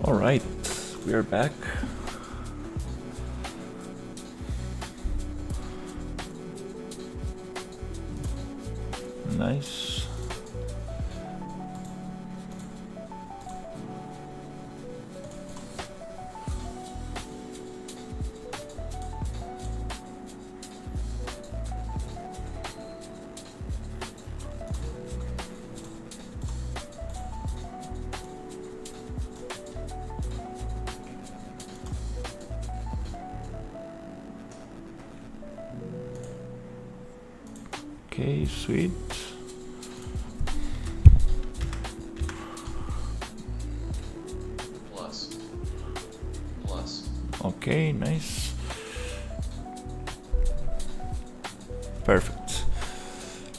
All right, we are back. Nice. Okay, sweet. Plus. Okay, nice. Perfect.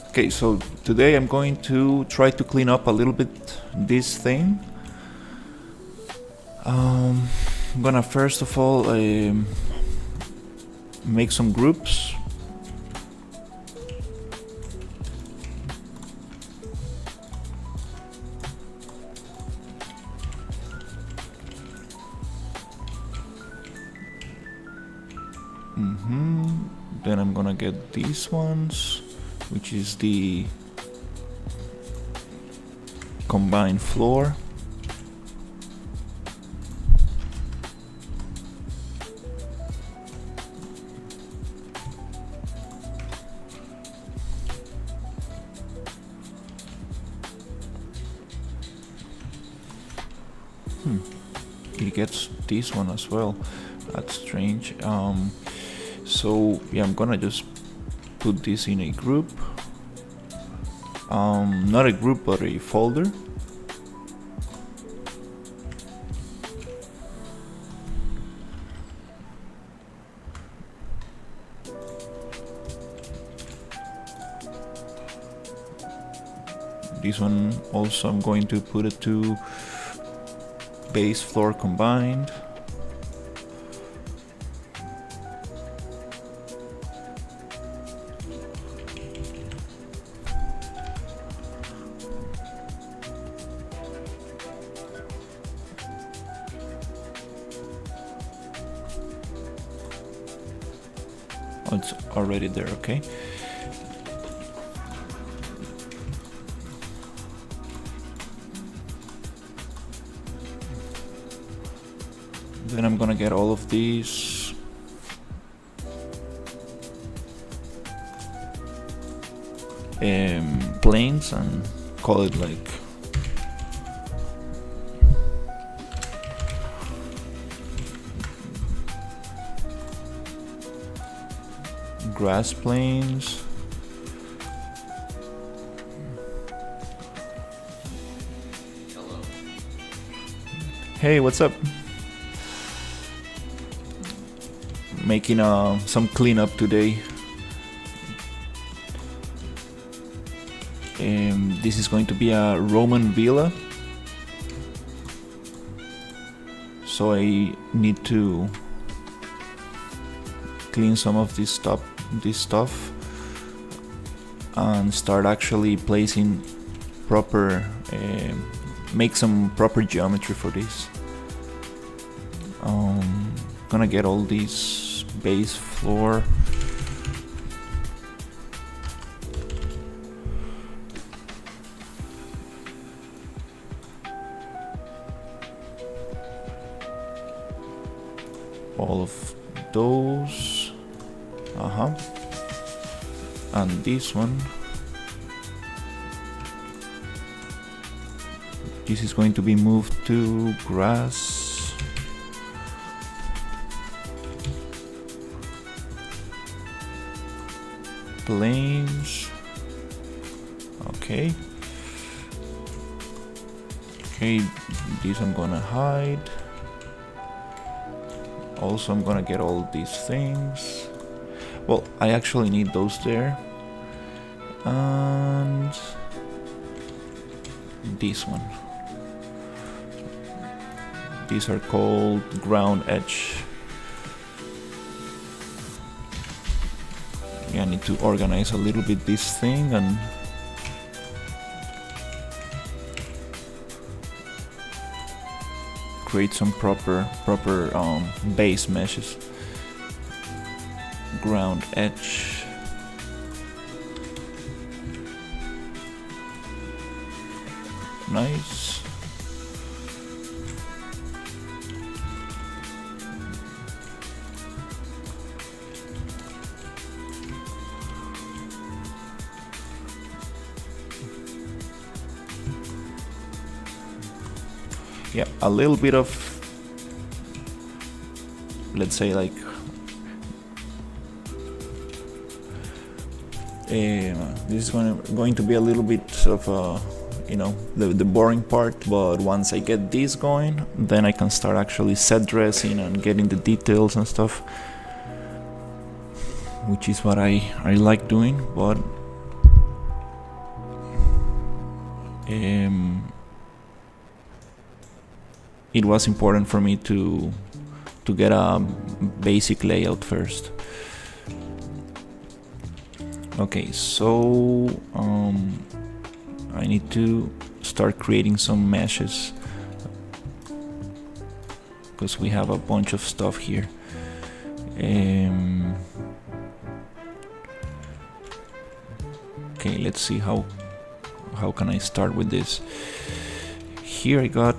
Okay, so today I'm going to try to clean up a little bit this thing. I'm gonna first of all make some groups. Then I'm gonna get these ones, which is the combined floor. It gets this one as well. That's strange. So yeah, I'm gonna just put this in a group. Not a group, but a folder. This one also I'm going to put it to base floor combined. Oh, it's already there, okay. Then I'm gonna get all of these planes and call it like grass planes. Hello. Hey, what's up? Making some cleanup today. This is going to be a Roman villa, so I need to clean some of this stuff and start actually placing proper make some proper geometry for this. Gonna get all these base floor. All of those. And this one. This is going to be moved to grass. Planes. Okay. Okay, this I'm gonna hide. Also, I'm gonna get all these things. Well, I actually need those there. And this one. These are called ground edge. Yeah, I need to organize a little bit this thing and create some proper base meshes. Ground edge. Nice. Yeah, a little bit of, let's say, like this is going to be a little bit of the boring part, but once I get this going, then I can start actually set dressing and getting the details and stuff, which is what I like doing. But it was important for me to get a basic layout first. Okay, so I need to start creating some meshes because we have a bunch of stuff here. Okay, let's see how can I start with this. Here I got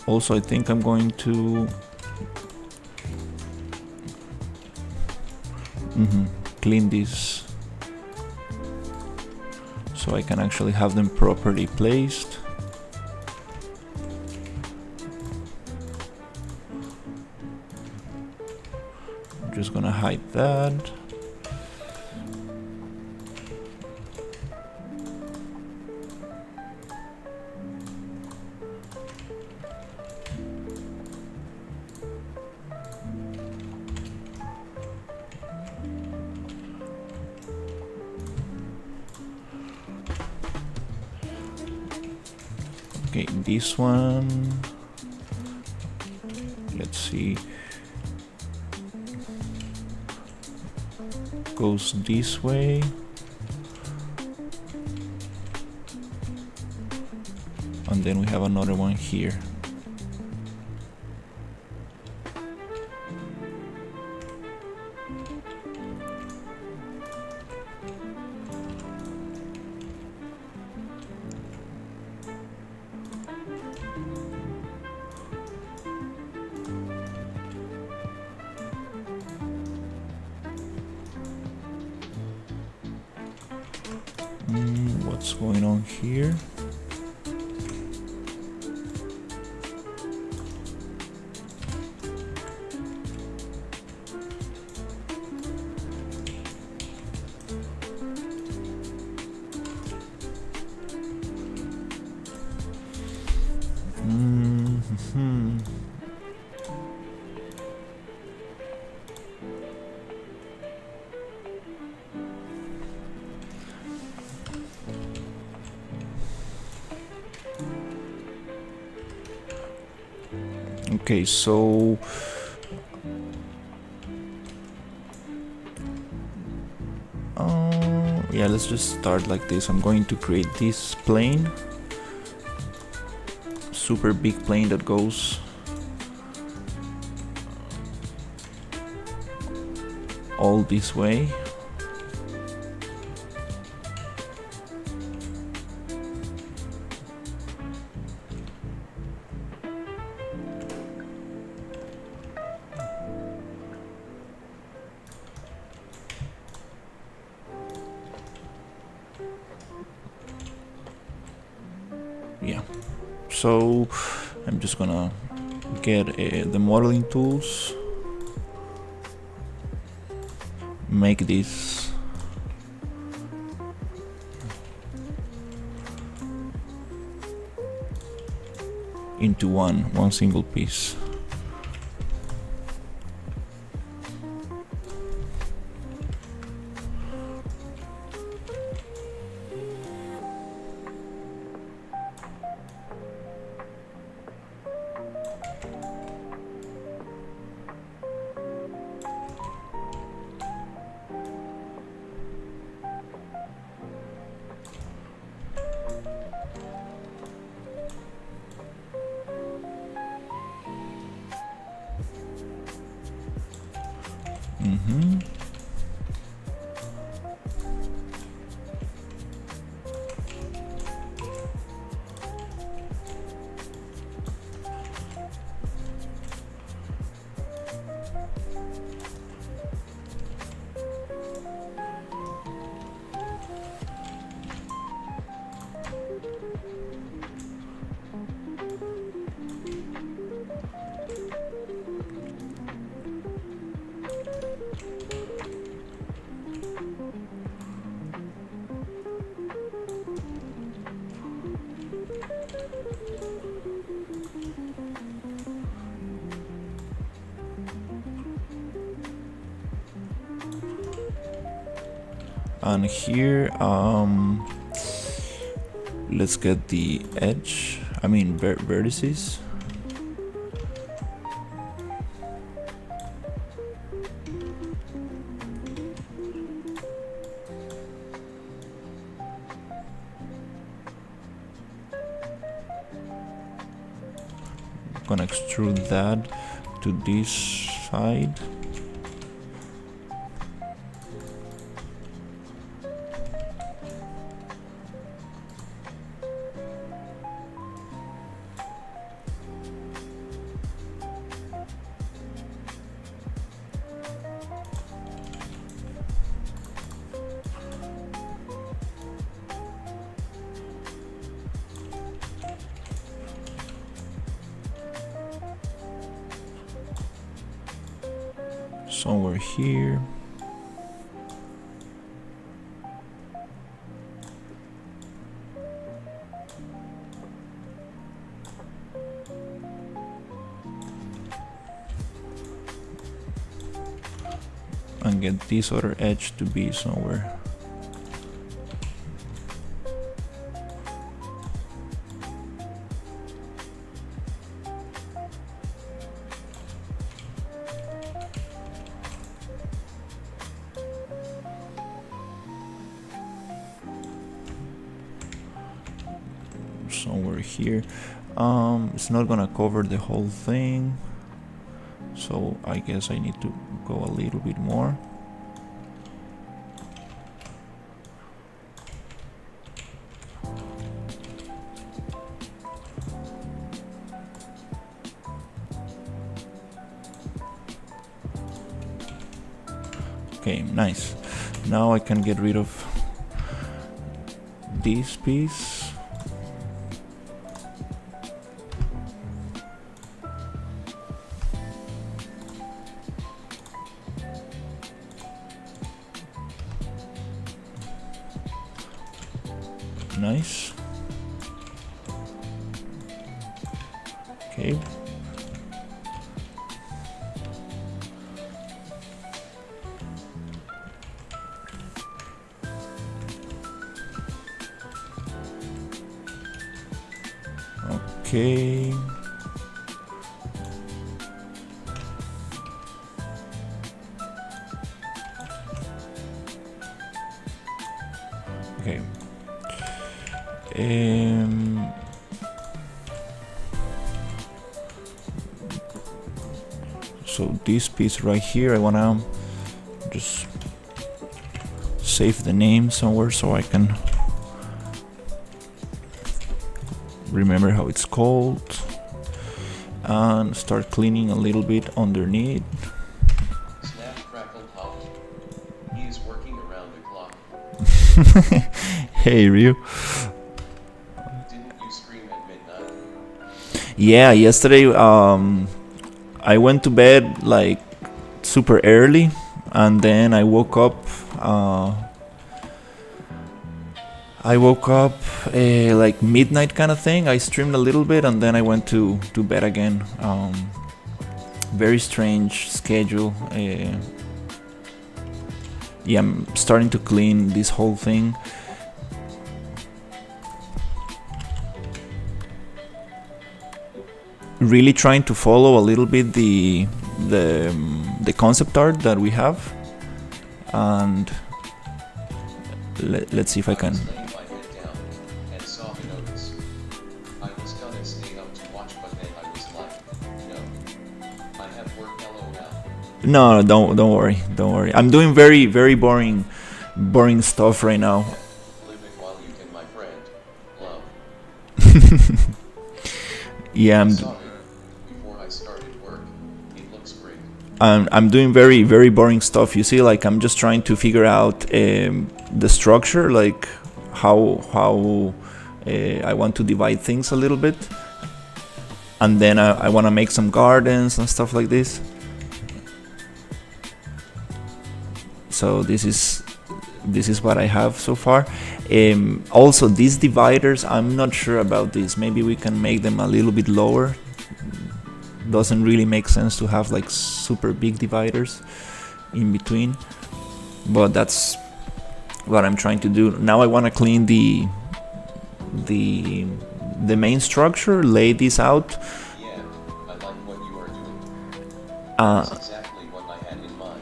also, I think I'm going to clean this so I can actually have them properly placed. I'm just gonna hide that. Okay, this one, let's see, goes this way. And then we have another one here. What's going on here? Okay, so yeah, let's just start like this. I'm going to create this plane, super big plane that goes all this way. Yeah, so I'm just gonna get the modeling tools, make this into one single piece. Mm-hmm. And here, let's get the edge, I mean vertices. Gonna extrude that to this side. Somewhere here. And get this other edge to be somewhere. Somewhere here. It's not gonna cover the whole thing, so I guess I need to go a little bit more. Okay, nice. Now I can get rid of this piece. Nice. Okay. Okay. Okay. So this piece right here, I wanna just save the name somewhere so I can remember how it's called, and start cleaning a little bit underneath. Snap, crackle, pop. He is working around the clock. Hey Ryu. Didn't you scream at midnight? Yeah, yesterday I went to bed like super early, and then I woke up like midnight kind of thing. I streamed a little bit and then I went to bed again. Very strange schedule. Yeah, I'm starting to clean this whole thing. Really trying to follow a little bit the concept art that we have, and let's see if I can. Laying my head down and saw the notice. I was gonna stay up to watch, but then I was like, no. I have work LOL. No, don't worry, don't worry. I'm doing very boring stuff right now. Live it while you can, my friend. Love. Yeah, I saw it before I started work. It looks great. I'm doing very boring stuff. You see, like I'm just trying to figure out the structure, like how I want to divide things a little bit, and then I want to make some gardens and stuff like this. So this is what I have so far. Also, these dividers, I'm not sure about this. Maybe we can make them a little bit lower. Doesn't really make sense to have like super big dividers in between, but that's what I'm trying to do. Now I want to clean the main structure, lay this out. Yeah, I like what you are doing. Uh, That's exactly what I had in mind.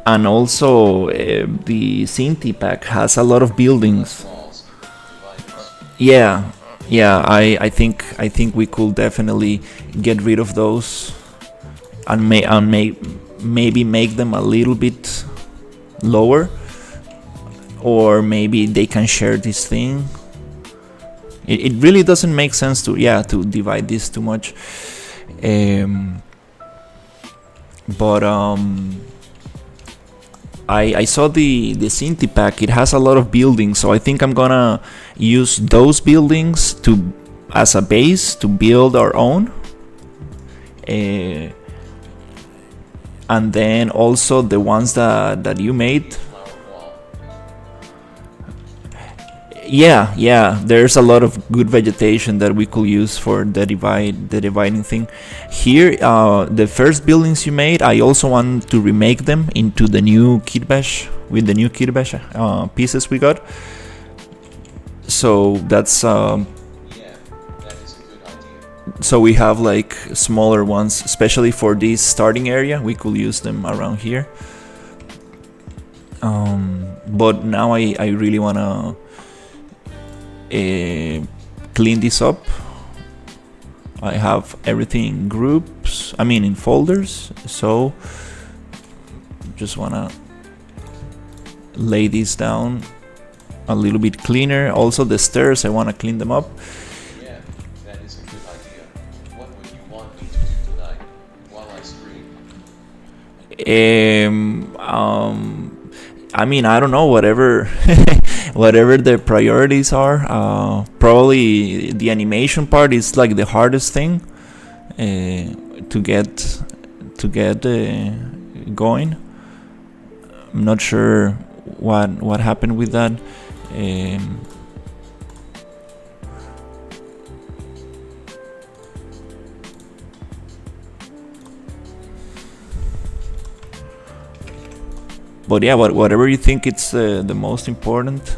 and also the Cinti pack has a lot of buildings. Walls, dividers. Yeah, I think we could definitely get rid of those and maybe make them a little bit lower, or maybe they can share this thing. It really doesn't make sense to divide this too much. But I saw the Cinti pack. It has a lot of buildings, so I think I'm gonna use those buildings as a base to build our own. And then also the ones that you made. Flower wall. Yeah, there's a lot of good vegetation that we could use for the dividing thing. Here, the first buildings you made, I also want to remake them into the new kit bash with the new kit bash pieces we got. So that's Yeah, that is a good idea. so we have like smaller ones, especially for this starting area. We could use them around here. But now I really wanna clean this up. I have everything in groups, in folders, so just wanna lay this down a little bit cleaner. Also the stairs, I wanna clean them up. Yeah, that is a good idea. What would you want me to do tonight while I stream? I don't know, whatever whatever the priorities are. Probably the animation part is like the hardest thing to get going. I'm not sure what happened with that. But yeah, whatever you think it's the most important.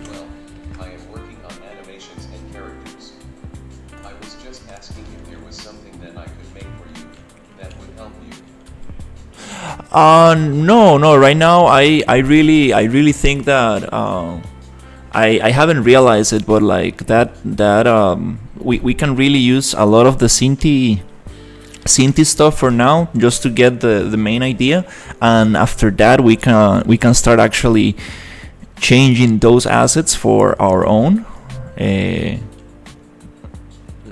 Well, I am working on animations and characters. I was just asking if there was something that I could make for you that would help you. No. Right now, I really think that I haven't realized it, but like that we can really use a lot of the Cinti stuff for now, just to get the main idea, and after that we can start actually changing those assets for our own.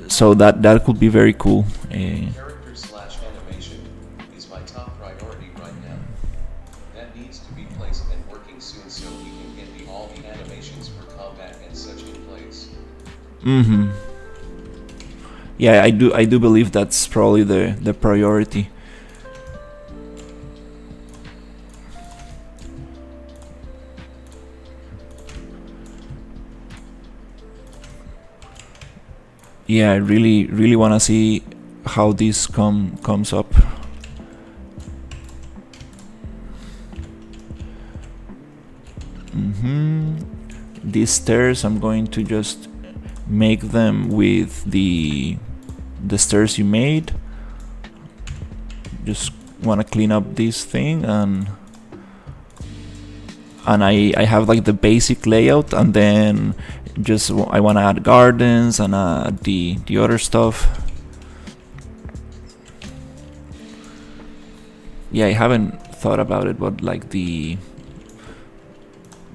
So that could be very cool. Character/animation is my top priority right now. That needs to be placed and working soon so we can get all the animations for combat and such in place. Yeah, I do believe that's probably the priority. Yeah, I really want to see how this comes up. These stairs, I'm going to just make them with the stairs you made. Just want to clean up this thing, and I have like the basic layout, and then just I want to add gardens and the other stuff. Yeah, I haven't thought about it, but like the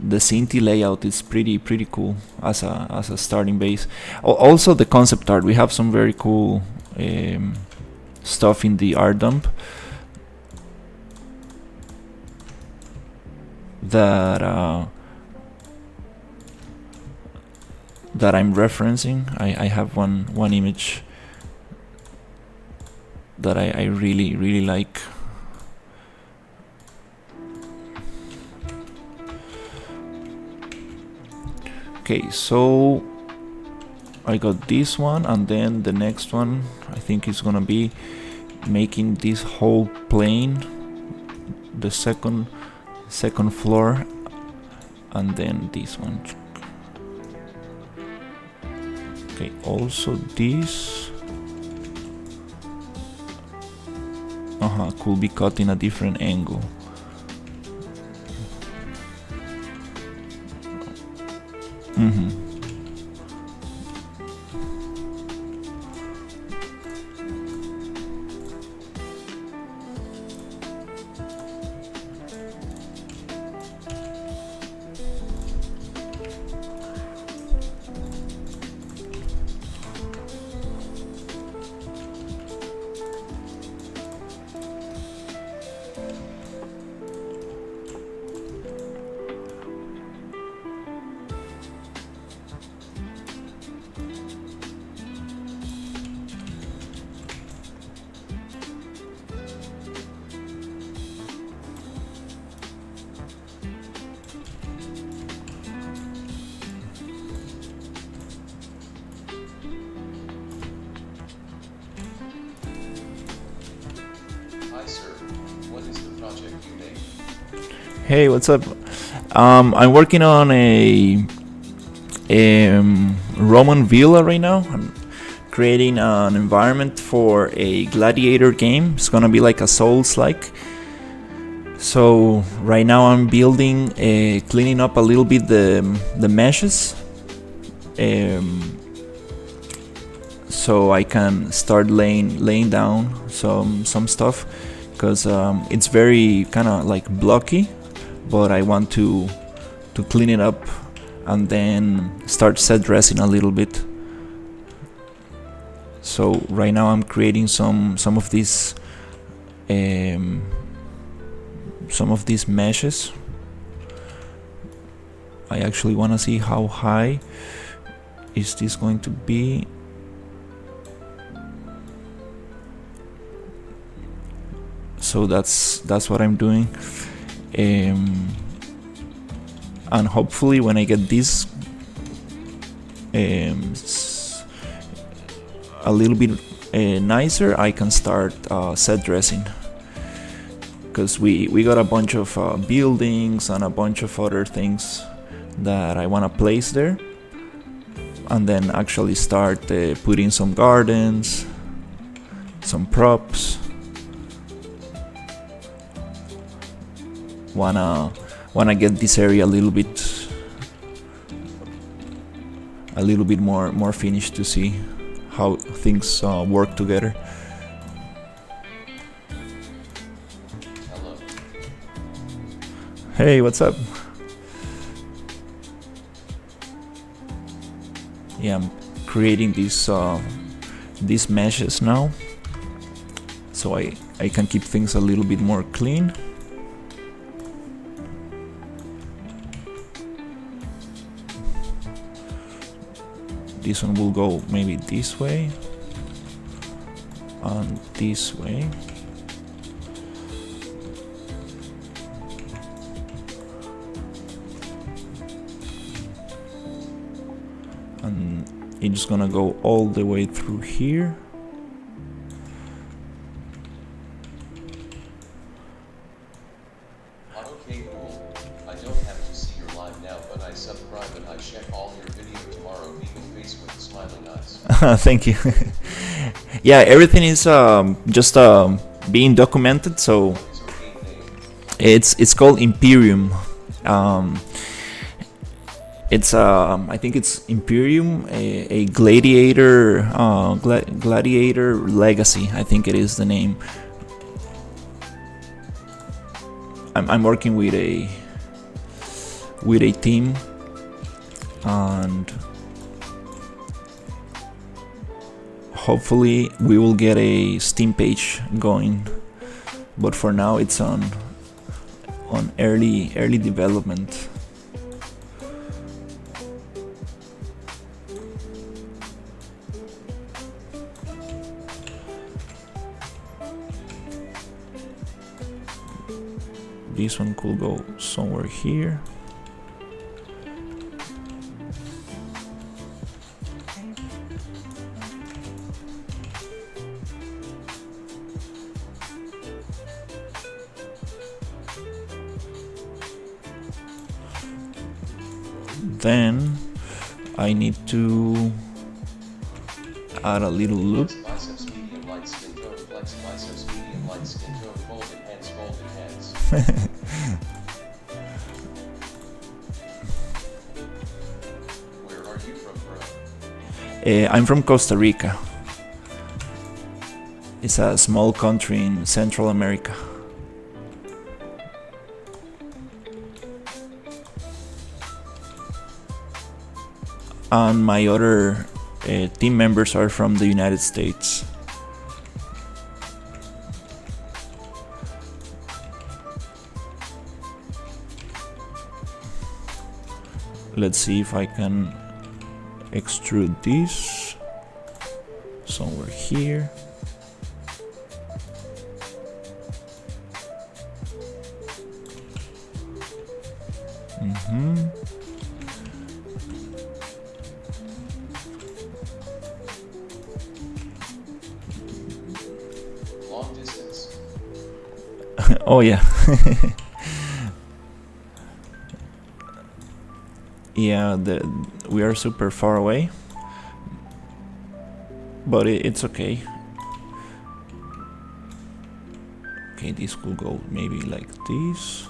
Cinti layout is pretty cool as a starting base. Also the concept art, we have some very cool stuff in the art dump that that I'm referencing. I have one image that I really like. Okay, so I got this one, and then the next one I think is gonna be making this whole plane, the second floor, and then this one. Okay, also this could be cut in a different angle. Hi sir, what is the project you made? Hey, what's up? I'm working on a Roman villa right now. I'm creating an environment for a gladiator game. It's gonna be like a Souls-like. So right now I'm building, cleaning up a little bit the meshes, so I can start laying down some stuff, because it's very kind of like blocky, but I want to clean it up and then start set dressing a little bit. So right now I'm creating some of these meshes. I actually want to see how high is this going to be. So that's what I'm doing, and hopefully when I get this a little bit nicer, I can start set dressing, because we got a bunch of buildings and a bunch of other things that I want to place there, and then actually start putting some gardens, some props. Wanna get this area a little bit more finished to see how things work together. Hello. Hey, what's up? Yeah, I'm creating these meshes now, so I can keep things a little bit more clean. This one will go maybe this way and this way. And it's gonna go all the way through here. Okay, cool. I don't have to see your live now, but I subscribe and I check all your video tomorrow. Vegan face with smiling eyes. Thank you. Yeah, everything is just being documented, so What is your game name? it's called Imperium. It's I think it's Imperium, a gladiator, gladiator legacy. I think it is the name. I'm working with a team, and hopefully we will get a Steam page going. But for now, it's on early development. This one could go somewhere here. Then I need to add a little loop. Biceps medium light skin tone, flex biceps medium light skin tone, folded hands, folded hands. Where are you from, bro? I'm from Costa Rica. It's a small country in Central America. And my other team members are from the United States. Let's see if I can extrude this somewhere here. Long distance. Oh yeah. Yeah, we are super far away, but it's okay. Okay, this could go maybe like this.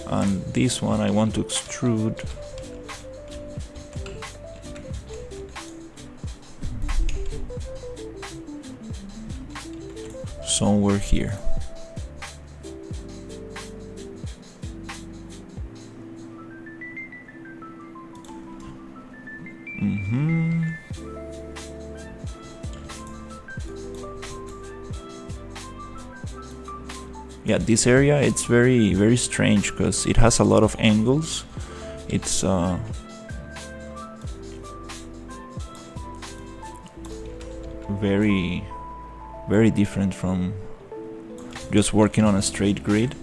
And this one I want to extrude. Somewhere here. Yeah, this area, it's very strange because it has a lot of angles. It's very different from just working on a straight grid.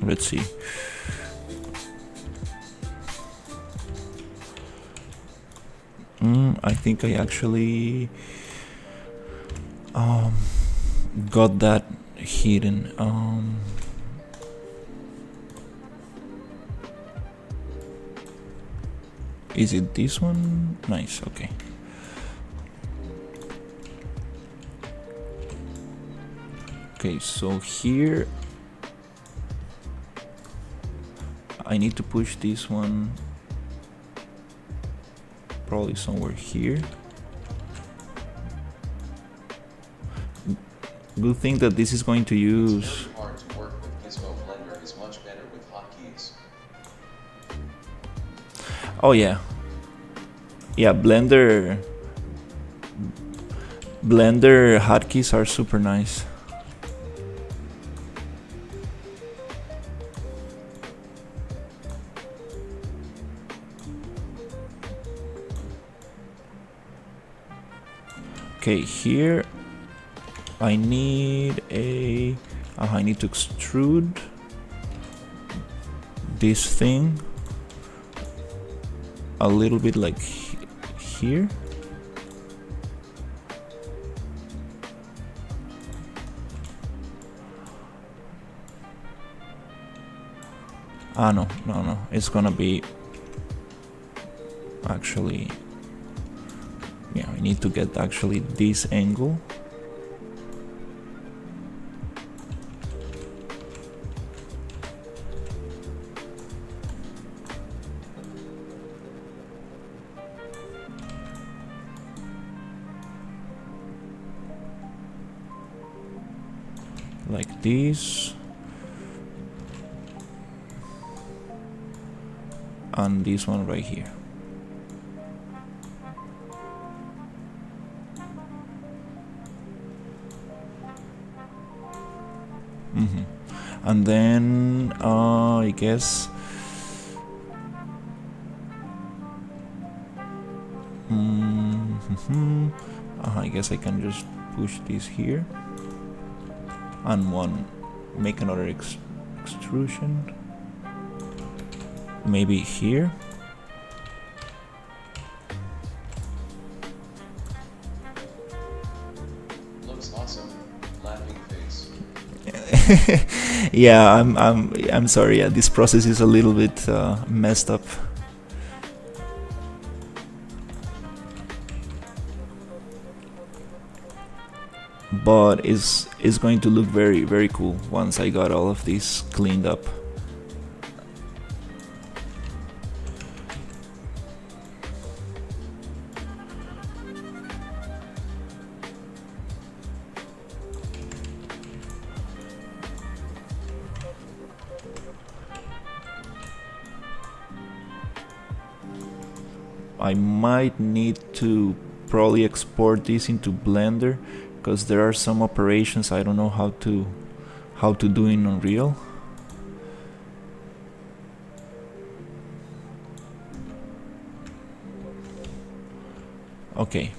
Let's see. I think I actually got that hidden. Is it this one? Nice, okay. Okay, so here I need to push this one probably somewhere here. Good thing that this is going to use. It's very hard to work with Gizmo Blender is much better with hotkeys. Oh yeah. Yeah, Blender hotkeys are super nice. Okay, here I need I need to extrude this thing a little bit like here. No, it's gonna be actually, yeah, I need to get actually this angle. Like this. And this one right here. And then I guess I guess I can just push this here and make another extrusion, maybe here. Looks awesome. Laughing face. Yeah, I'm sorry. Yeah, this process is a little bit messed up. But it's going to look very, very cool once I got all of this cleaned up. I might need to probably export this into Blender, because there are some operations I don't know how to do in Unreal. Okay,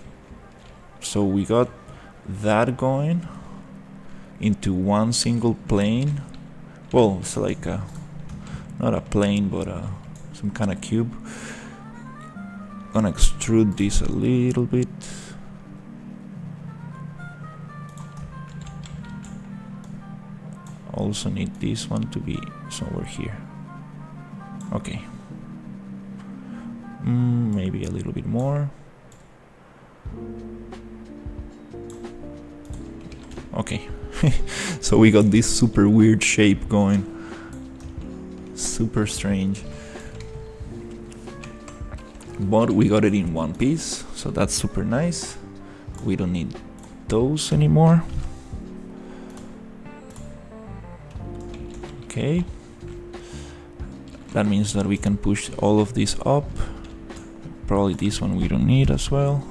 so we got that going into one single plane. Well, it's like not a plane, but some kind of cube. Gonna extrude this a little bit. Also need this one to be somewhere here. Okay. Maybe a little bit more. Okay. So we got this super weird shape going. Super strange. But we got it in one piece, so that's super nice. We don't need those anymore. Okay, that means that we can push all of this up. Probably this one we don't need as well.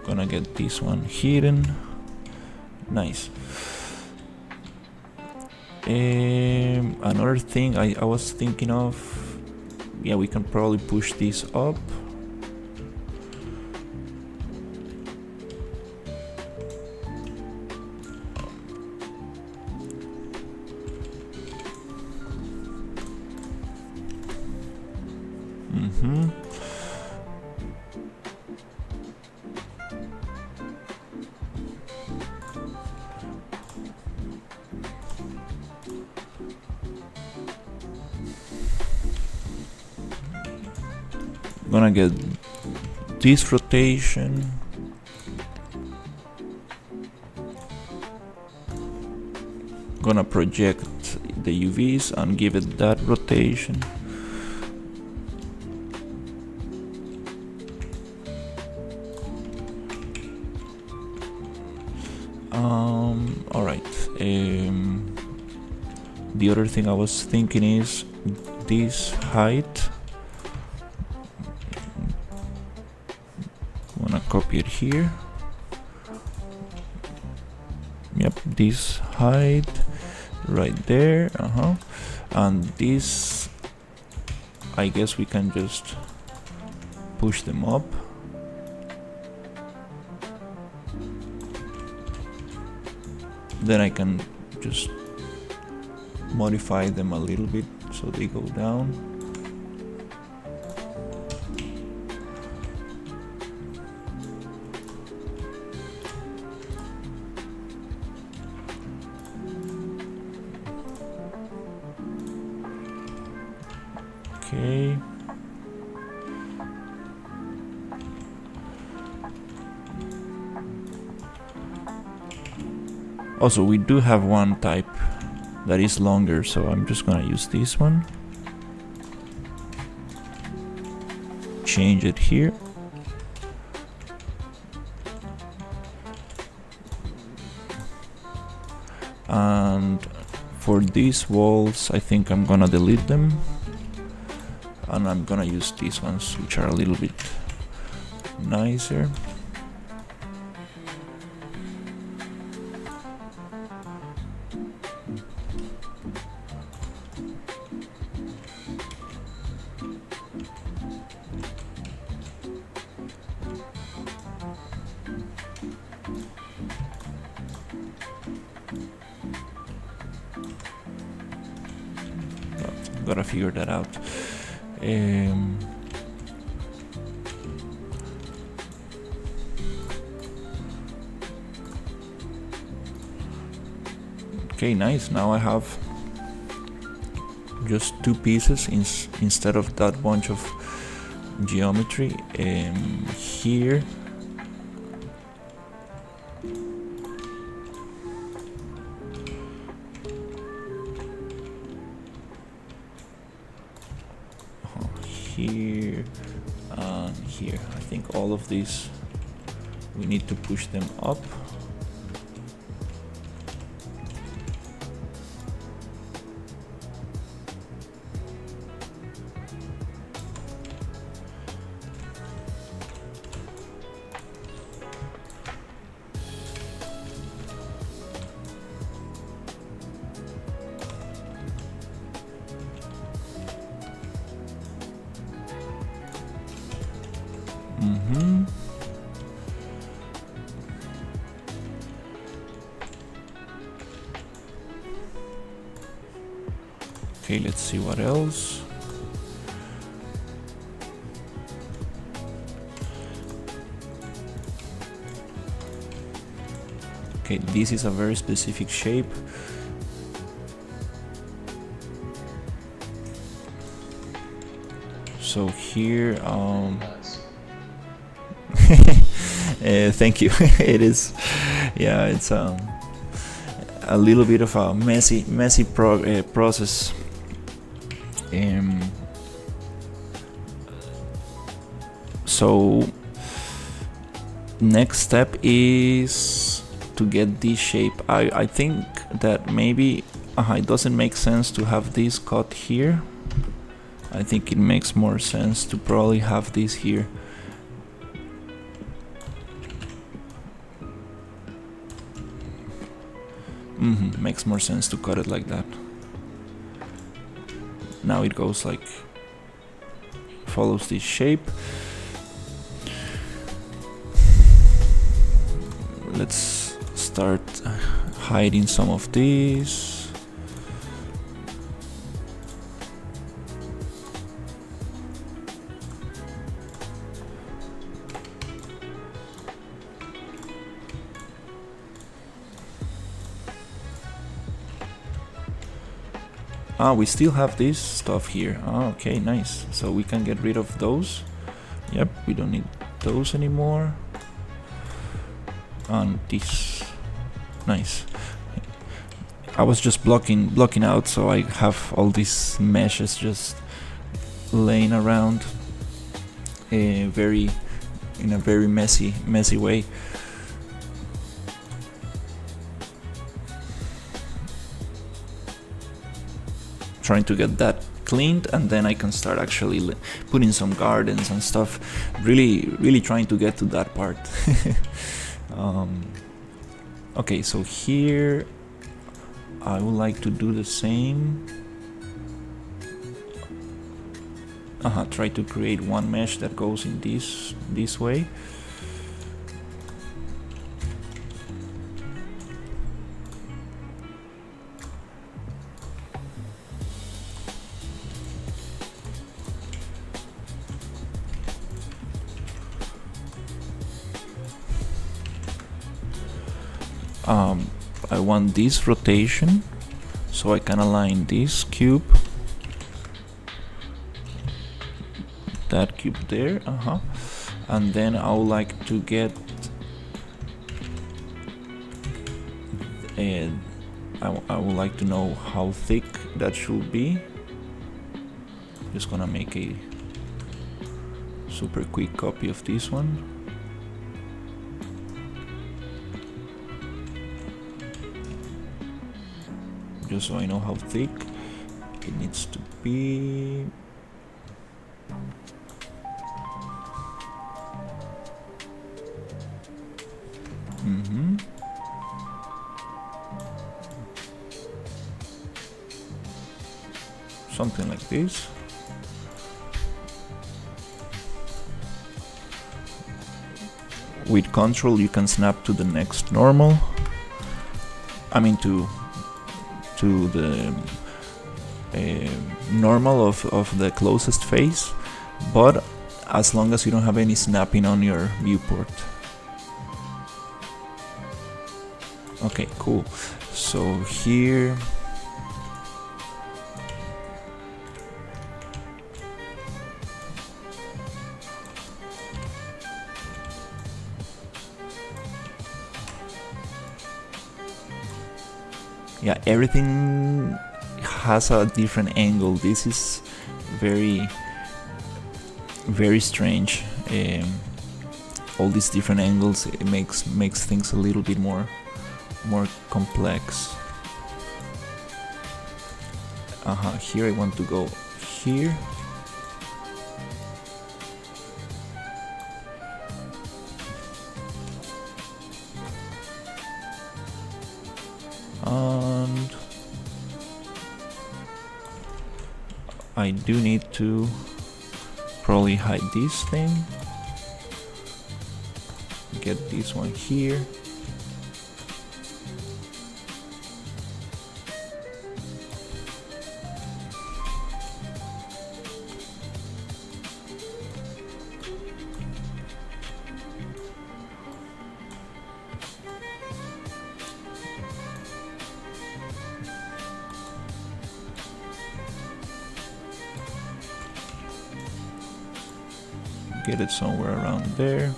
Gonna get this one hidden. Nice. Another thing I was thinking of, yeah, we can probably push this up. Gonna get this rotation. Gonna project the UVs and give it that rotation. All right. The other thing I was thinking is this height. Copy it here. Yep, this height right there. And this, I guess we can just push them up. Then I can just modify them a little bit so they go down. Okay. Also, we do have one type that is longer, so I'm just gonna use this one. Change it here. And for these walls, I think I'm gonna delete them. And I'm gonna use these ones, which are a little bit nicer. Gotta figure that out. Okay, nice. Now I have just two pieces instead of that bunch of geometry. Here here and here. I think all of these we need to push them up. Okay, let's see what else. Okay, this is a very specific shape. So here, thank you. It is, yeah, it's a little bit of a messy process. So next step is to get this shape. I think that maybe it doesn't make sense to have this cut here. I think it makes more sense to probably have this here. Makes more sense to cut it like that. Now it goes like, follows this shape. Let's start hiding some of these. We still have this stuff here. Okay, nice. So we can get rid of those. Yep, we don't need those anymore. And this, nice. I was just blocking out, so I have all these meshes just laying around, in a very messy way. Trying to get that cleaned, and then I can start actually putting some gardens and stuff. Really trying to get to that part. Okay, so here I would like to do the same. Try to create one mesh that goes in this way. I want this rotation, so I can align this cube that cube there. And then I would like to get I would like to know how thick that should be. Just gonna make a super quick copy of this one. Just so I know how thick it needs to be. Something like this. With control you can snap to the next normal. I mean to the normal of the closest face, but as long as you don't have any snapping on your viewport. Okay, cool. So here yeah, everything has a different angle. This is very strange. All these different angles, it makes things a little bit more complex. Here I want to go here. And I do need to probably hide this thing. Get this one here. Get it somewhere around there.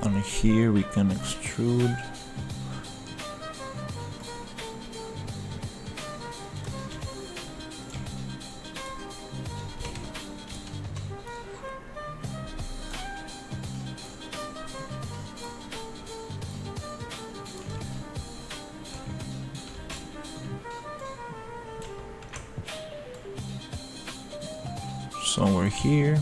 And here we can extrude. Somewhere here.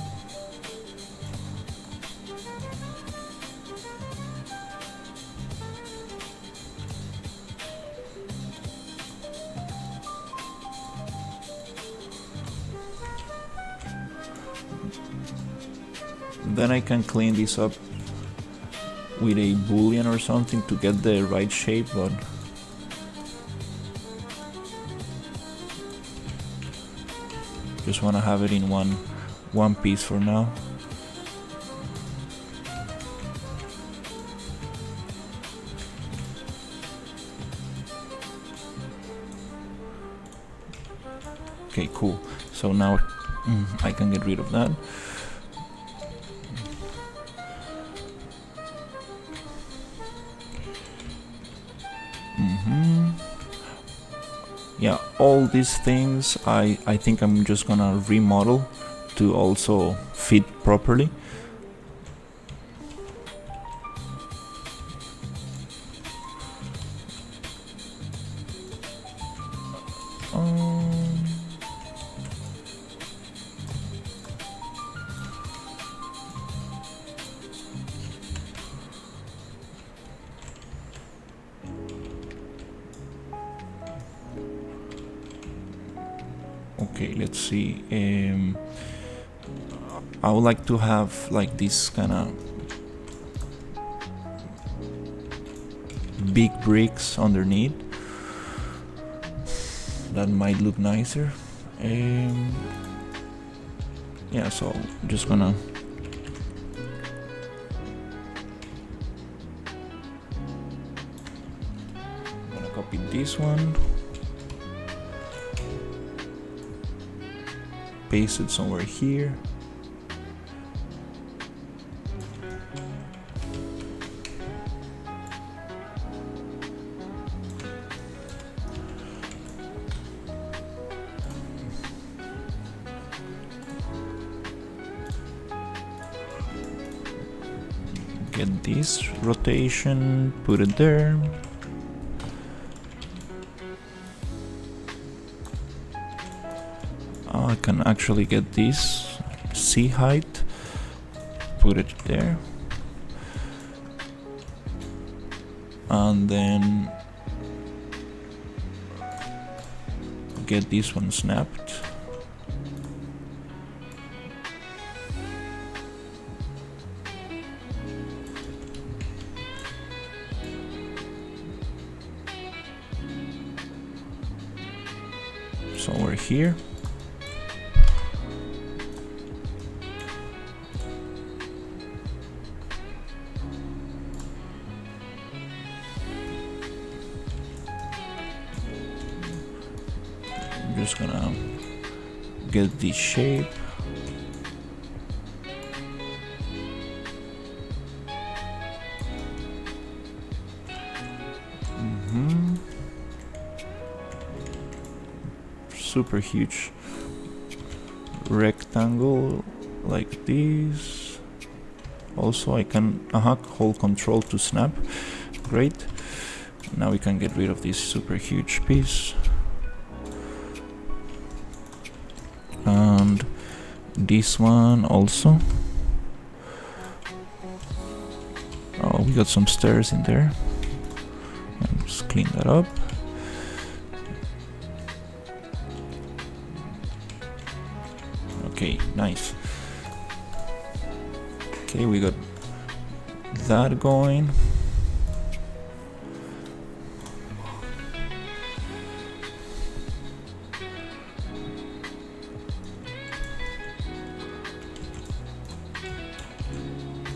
Then I can clean this up with a boolean or something to get the right shape, but just want to have it in one piece for now. Okay, cool. So now I can get rid of that. Yeah, all these things I think I'm just gonna remodel to also fit properly. Okay, let's see. I would like to have like this kind of big bricks underneath. That might look nicer. Yeah, so I'm just gonna Copy this one. Paste it somewhere here. Get this rotation, put it there. I can actually get this C height, put it there, and then get this one snapped. Somewhere here. I'm just gonna get this shape. Super huge rectangle like this. Also I can hold control to snap. Great. Now we can get rid of this super huge piece. And this one also. Oh, we got some stairs in there. Let's clean that up. Okay, nice. Okay, we got that going.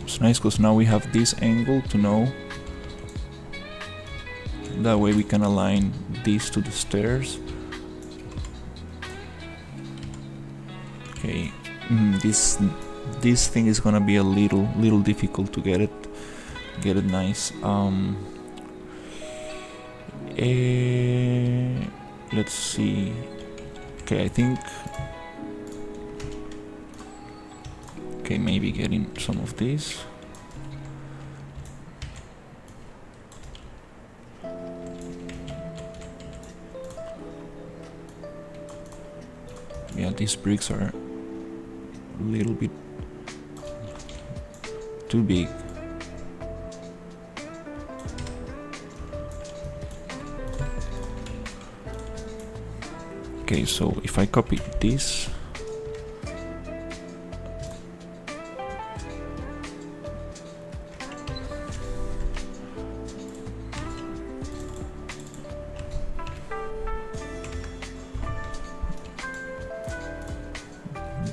It's nice because now we have this angle to know. That way we can align these to the stairs. Okay, this thing is gonna be a little difficult to get it nice. Let's see. Okay, I think. Okay, maybe getting some of this. Yeah, these bricks are a little bit too big. Okay, so if I copy this,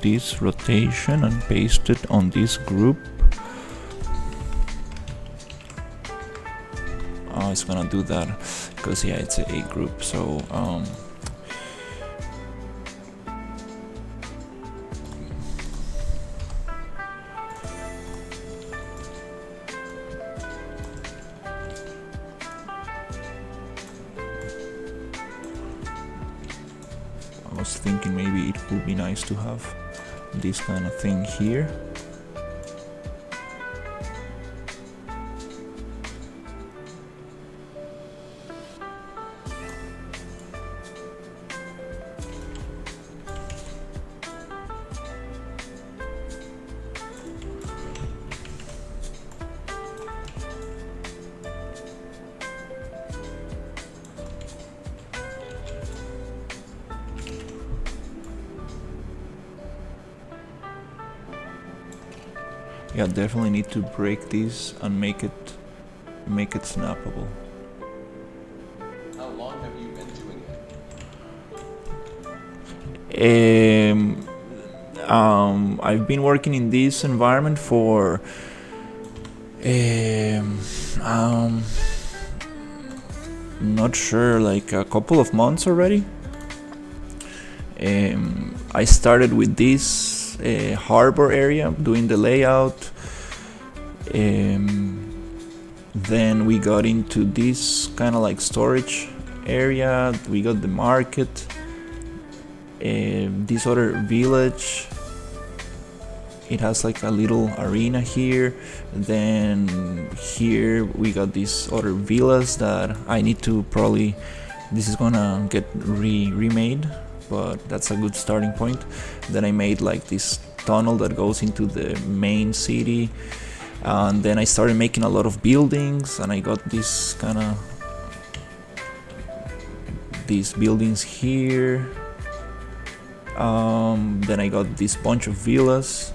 this rotation and paste it on this group. Oh, it's gonna do that because yeah, it's a group. So I was thinking maybe it would be nice to have this kind of thing here. Yeah, definitely need to break this and make it snappable. How long have you been doing it? I've been working in this environment for not sure, like a couple of months already. I started with this harbor area, doing the layout. Then we got into this kind of like storage area. We got the market, this other village. It has like a little arena here. Then here we got these other villas that I need to probably, this is gonna get remade, but that's a good starting point. Then I made like this tunnel that goes into the main city, and then I started making a lot of buildings, and I got this kind of these buildings here. Then I got this bunch of villas,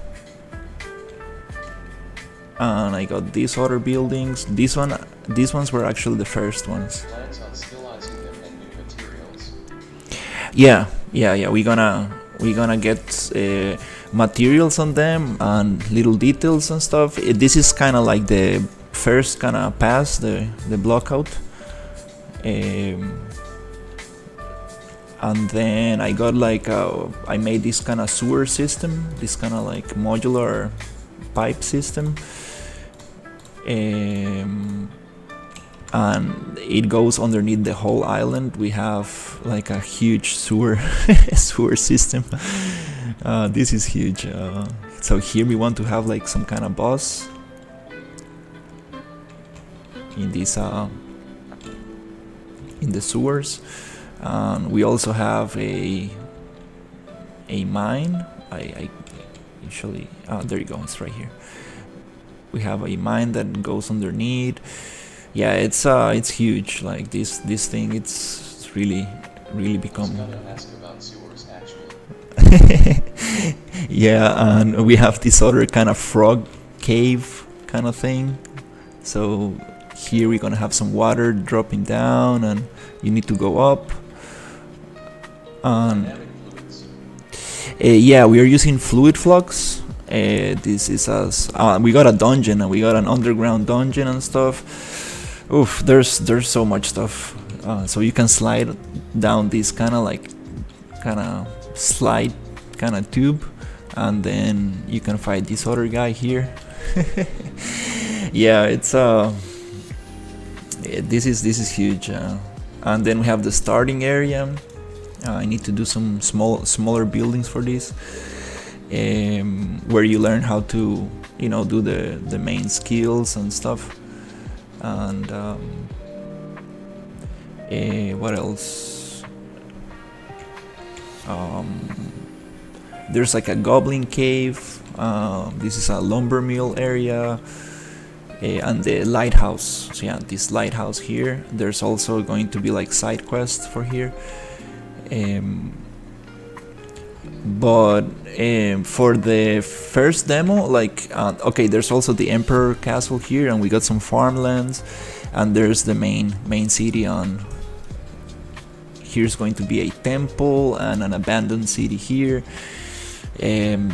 and I got these other buildings. These ones were actually the first ones. Plans on stylizing them and new materials. Yeah. We're gonna get materials on them and little details and stuff. This is kind of like the first kind of pass, the block out. And then I got like I made this kind of sewer system, this kind of like modular pipe system, and it goes underneath the whole island. We have like a huge sewer sewer system. This is huge. So here we want to have like some kind of bus in this in the sewers. We also have a mine. I usually there you go, it's right here. We have a mine that goes underneath. Yeah, it's huge. Like this thing, it's really become. I was gonna ask about sewers actually. Yeah, and we have this other kind of frog cave kind of thing. So here we're gonna have some water dropping down, and you need to go up. Dynamic fluids. Yeah, we are using fluid flux. This is us. We got a dungeon, and we got an underground dungeon and stuff. Oof, there's so much stuff. So you can slide down this kind of slide kind of tube, and then you can fight this other guy here. Yeah, it's this is huge. And then we have the starting area. I need to do some smaller buildings for this, where you learn how to, do the main skills and stuff. And what else? There's like a goblin cave. This is a lumber mill area. And the lighthouse. So yeah, this lighthouse here. There's also going to be like side quests for here. But for the first demo, like okay, there's also the Emperor Castle here, and we got some farmlands, and there's the main city. On here's going to be a temple and an abandoned city here.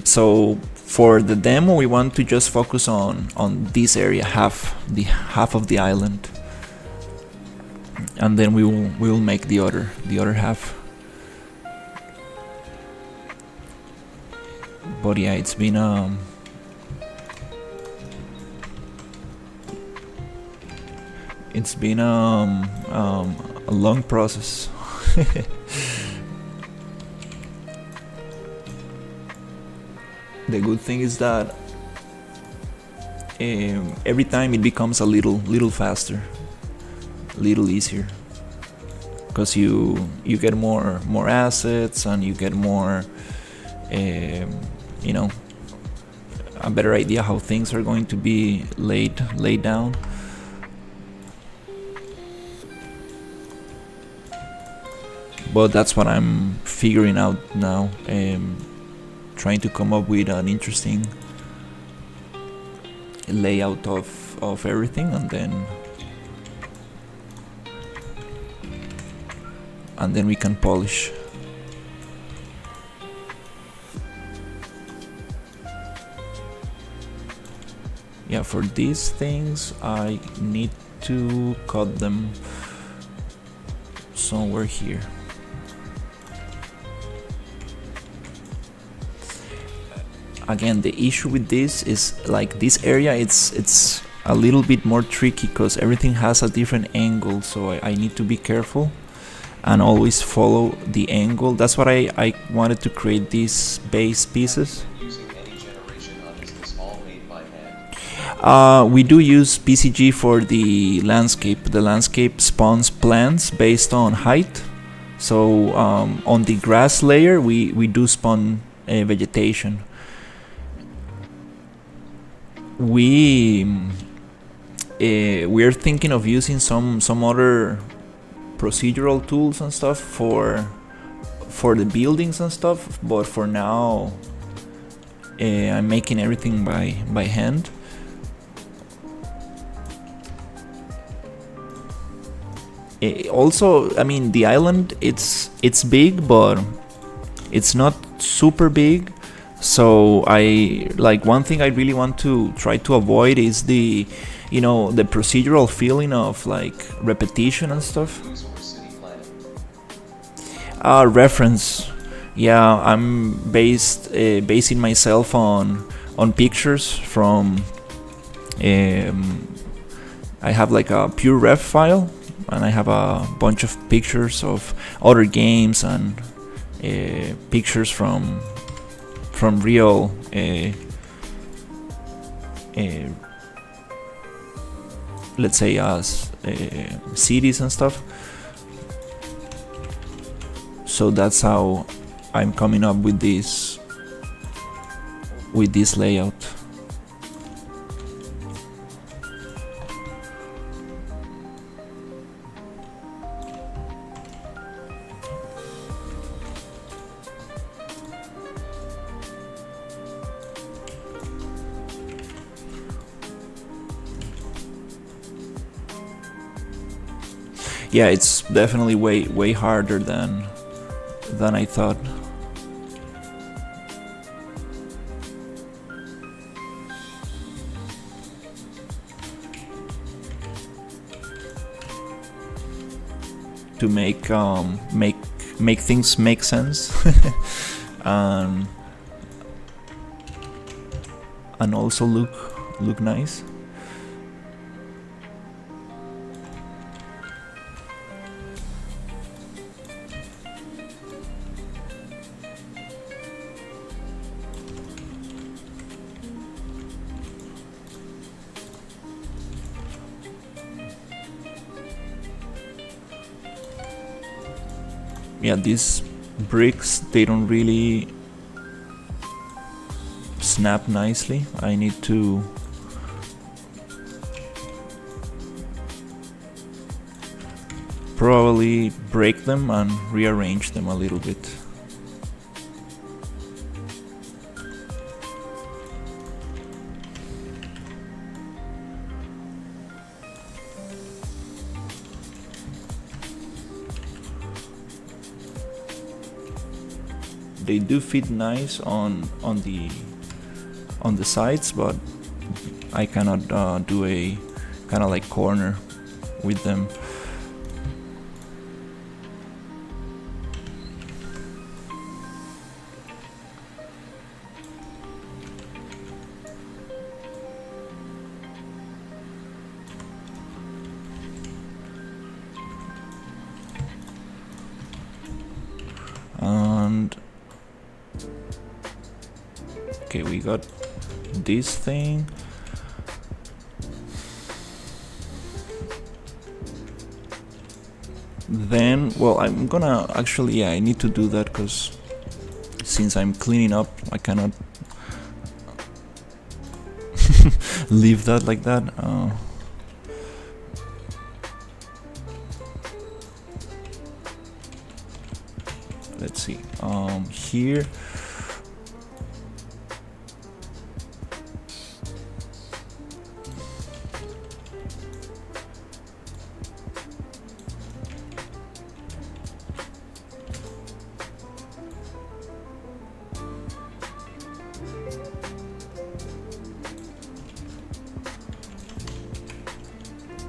So for the demo, we want to just focus on this area, half of the island, and then we will make the other half. But yeah, it's been a long process. The good thing is that every time it becomes a little faster, a little easier, because you get more assets, and you get more a better idea how things are going to be laid down. But that's what I'm figuring out now, trying to come up with an interesting layout of everything, and then we can polish. Yeah, for these things I need to cut them somewhere here. Again, the issue with this is like this area, it's a little bit more tricky because everything has a different angle, so I need to be careful and always follow the angle. That's what I wanted to create these base pieces. Using any generation on is this all made by hand? We do use PCG for the landscape. The landscape spawns plants based on height. So on the grass layer, we do spawn vegetation. We're thinking of using some other procedural tools and stuff for the buildings and stuff, but for now I'm making everything by hand. Also, I mean, the island, it's big, but it's not super big. So one thing I really want to try to avoid is the procedural feeling of like repetition and stuff. Use or city plan? Reference. Yeah, I'm basing myself on pictures from. I have like a pure ref file, and I have a bunch of pictures of other games and pictures from real let's say cities and stuff. So that's how I'm coming up with this layout. Yeah, it's definitely way harder than I thought. To make things make sense, and also look nice. Yeah, these bricks, they don't really snap nicely. I need to probably break them and rearrange them a little bit. They do fit nice on the sides, but I cannot do a kind of like corner with them. And okay, we got this thing. Then, well, I'm gonna actually, yeah, I need to do that because since I'm cleaning up, I cannot leave that like that. Let's see, here.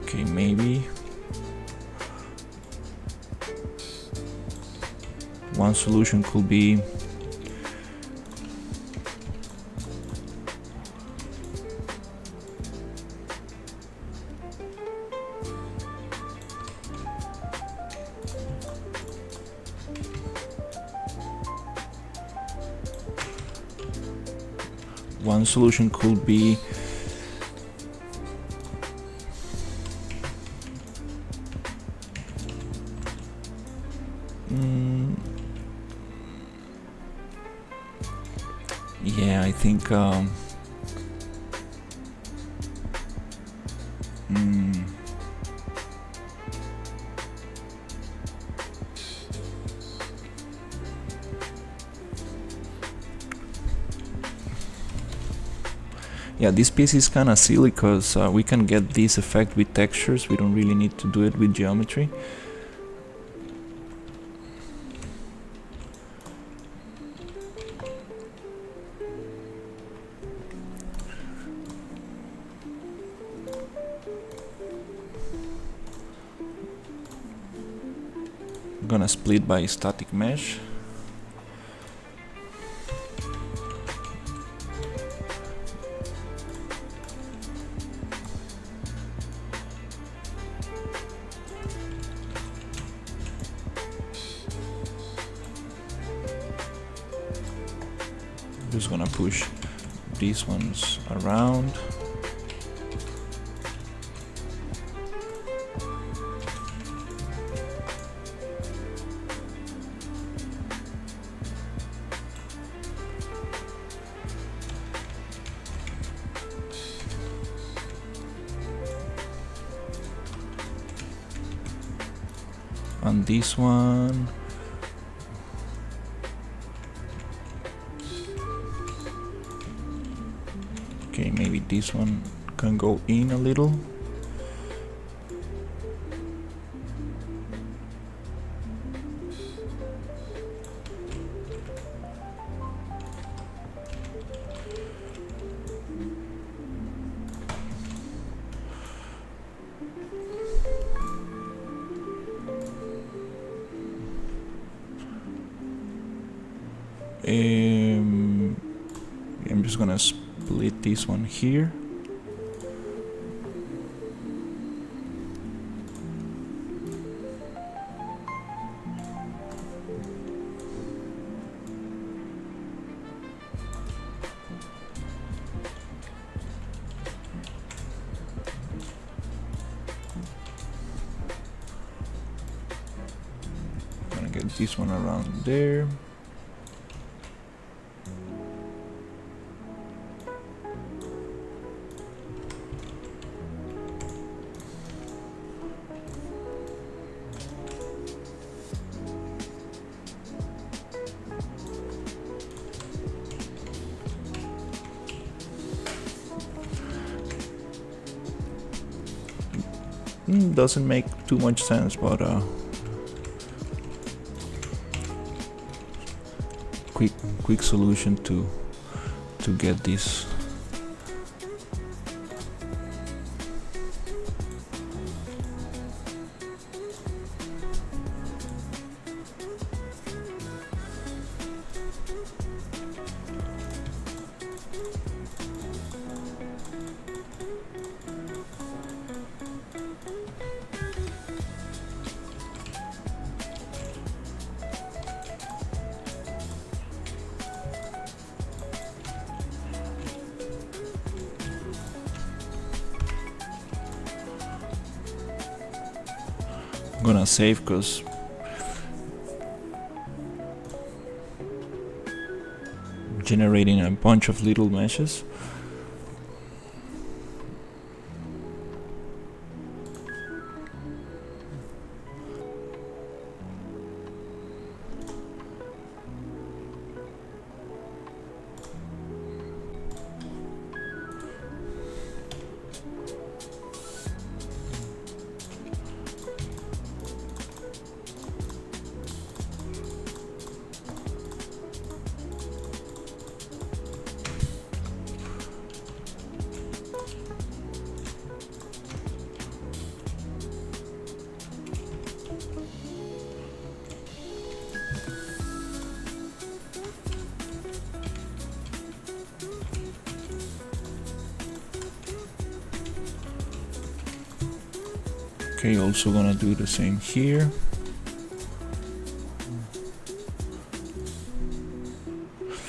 Okay, maybe One solution could be one solution could be yeah, I think yeah, this piece is kinda silly because we can get this effect with textures. We don't really need to do it with geometry. I'm gonna split by static mesh. Just gonna push these ones around. And this one, okay, maybe this one can go in a little. I'm just gonna split this one here. Gonna get this one around there. Doesn't make too much sense, but quick solution to get this. I'm gonna save because generating a bunch of little meshes. Okay, also gonna do the same here.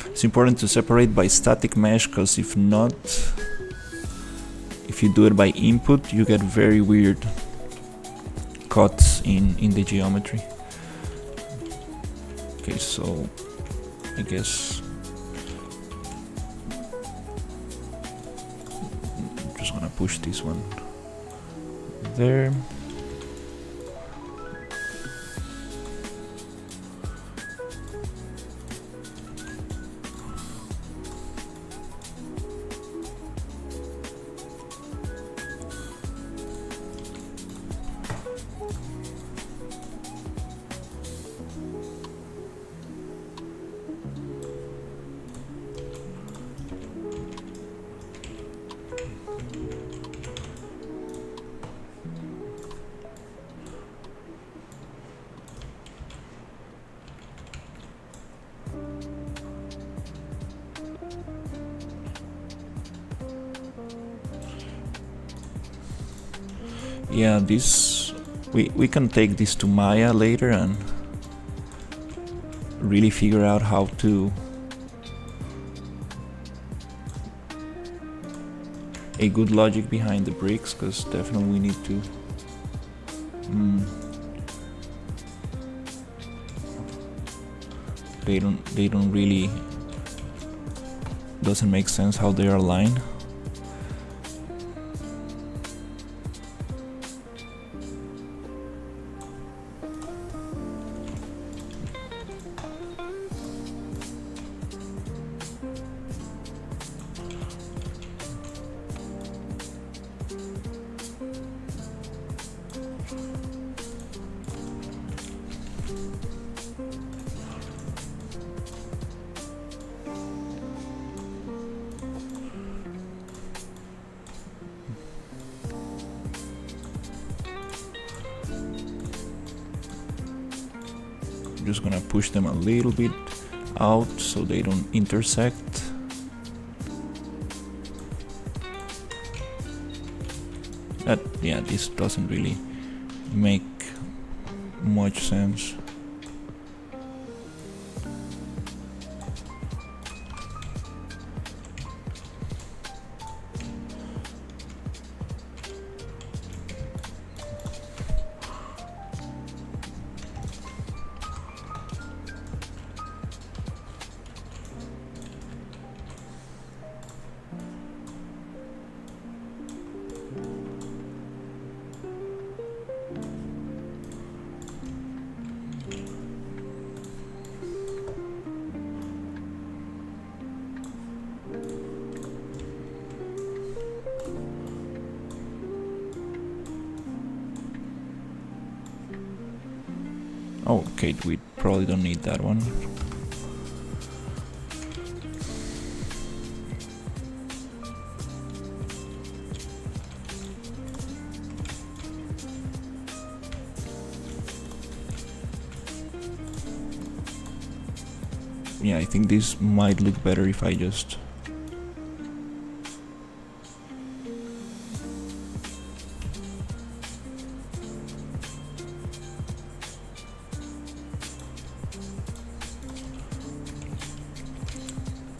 It's important to separate by static mesh, because if not, if you do it by input, you get very weird cuts in the geometry. Okay, so I guess I'm just gonna push this one there. Yeah, this we can take this to Maya later and really figure out how to a good logic behind the bricks, because definitely we need to they don't really, doesn't make sense how they are aligned. I'm just gonna push them a little bit out so they don't intersect. Yeah, this doesn't really make much sense. Oh, okay, we probably don't need that one. Yeah, I think this might look better if I just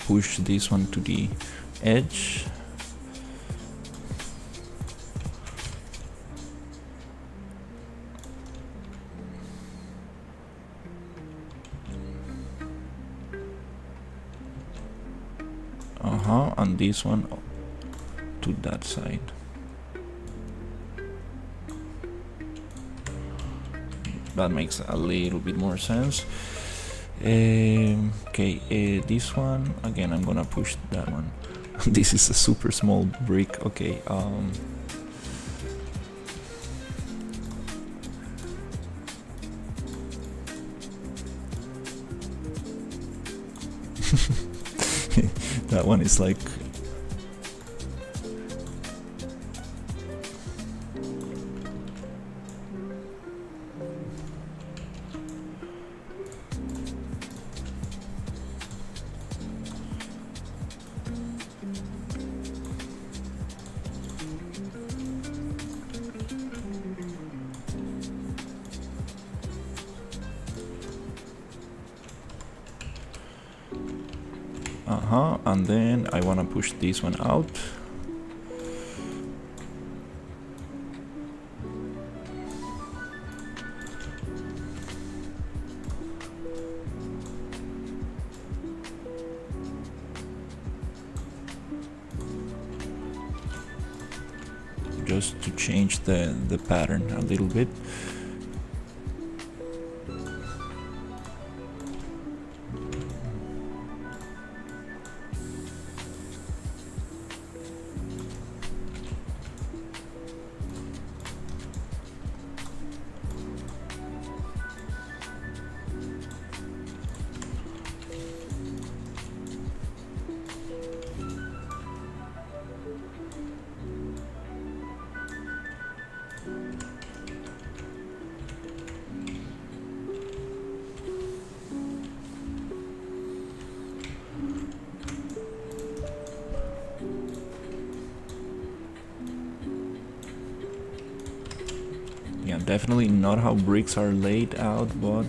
push this one to the edge. And this one to that side. That makes a little bit more sense. Okay, this one again, I'm gonna push that one. This is a super small brick. Okay, that one is like And then I want to push this one out. Just to change the pattern a little bit. Yeah, definitely not how bricks are laid out, but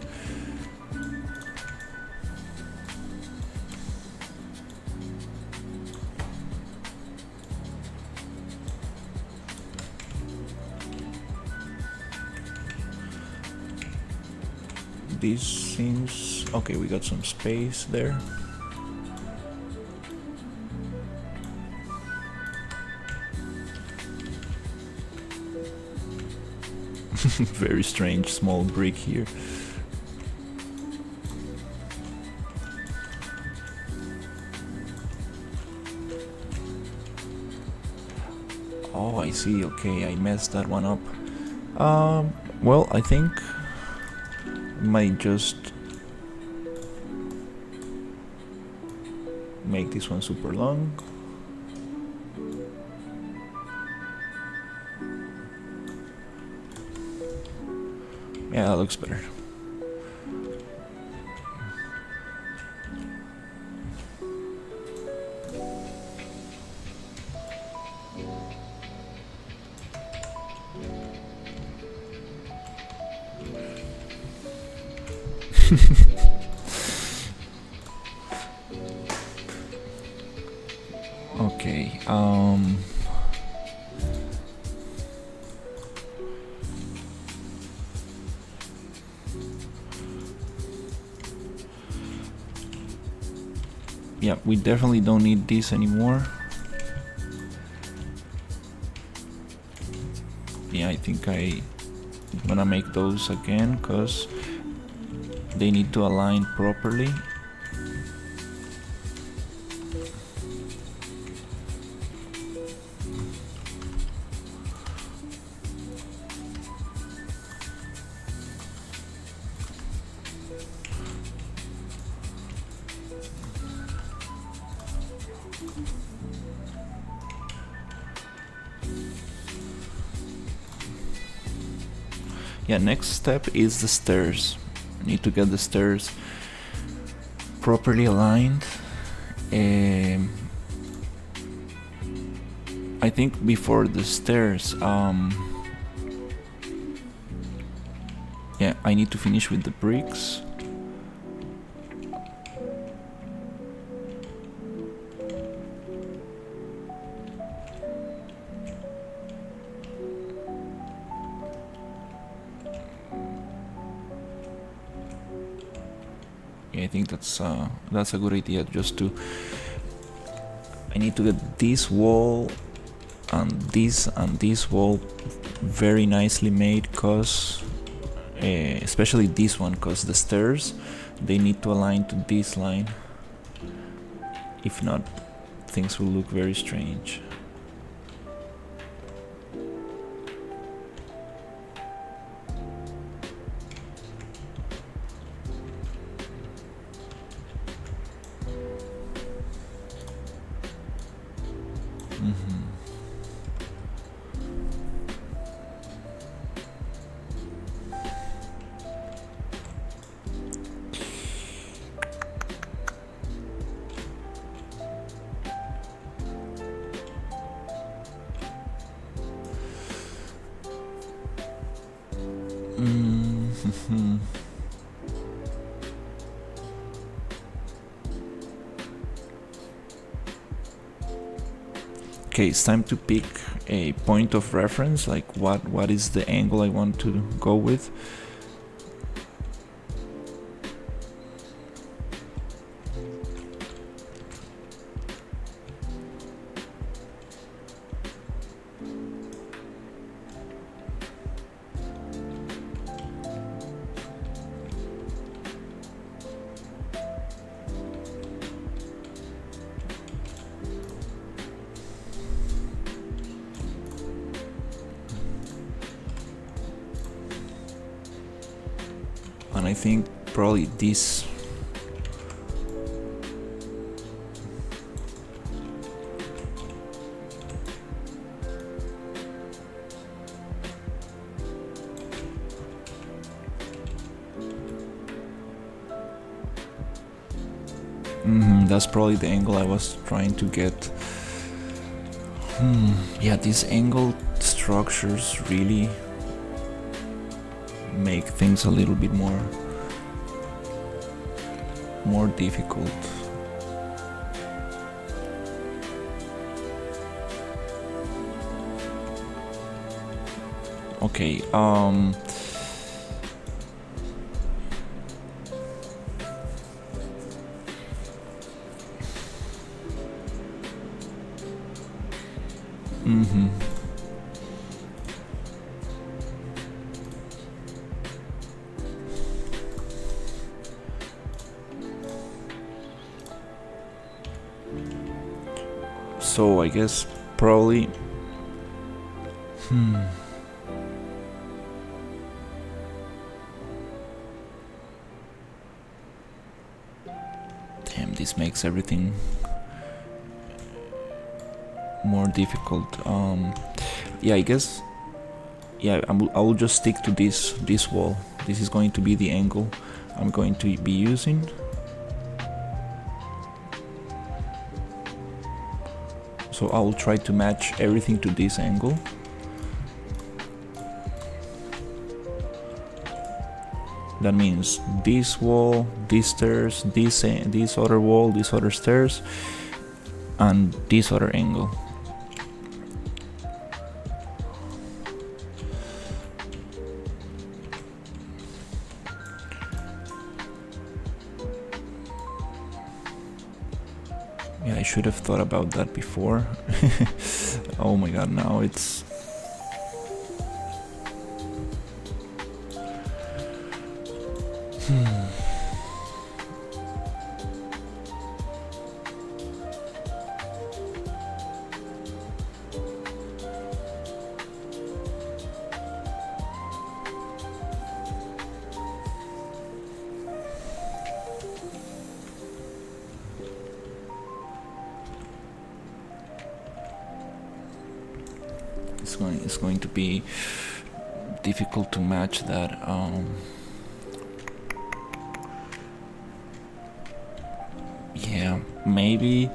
this seems okay. We got some space there. Very strange small brick here. Oh, I see. Okay, I messed that one up. Well, I think might just make this one super long. Yeah, that looks better. Okay, yeah, we definitely don't need this anymore. Yeah, I think I'm gonna make those again because they need to align properly. Yeah, next step is the stairs. I need to get the stairs properly aligned. I think before the stairs, yeah, I need to finish with the bricks. Yeah, I think that's a good idea. Just to, I need to get this wall and this wall very nicely made, cause especially this one, cause the stairs, they need to align to this line. If not, things will look very strange. Okay, it's time to pick a point of reference, like what is the angle I want to go with. And I think probably this that's probably the angle I was trying to get. Yeah, these angled structures really make things a little bit more difficult. Okay, so I guess probably damn, this makes everything more difficult. Yeah, I guess, yeah, I will just stick to this wall. This is going to be the angle I'm going to be using. So I will try to match everything to this angle. That means this wall, these stairs, this other wall, this other stairs, and this other angle. Yeah, I should have thought about that before. Oh my god, now it's... It's going to be difficult to match that. Yeah, maybe.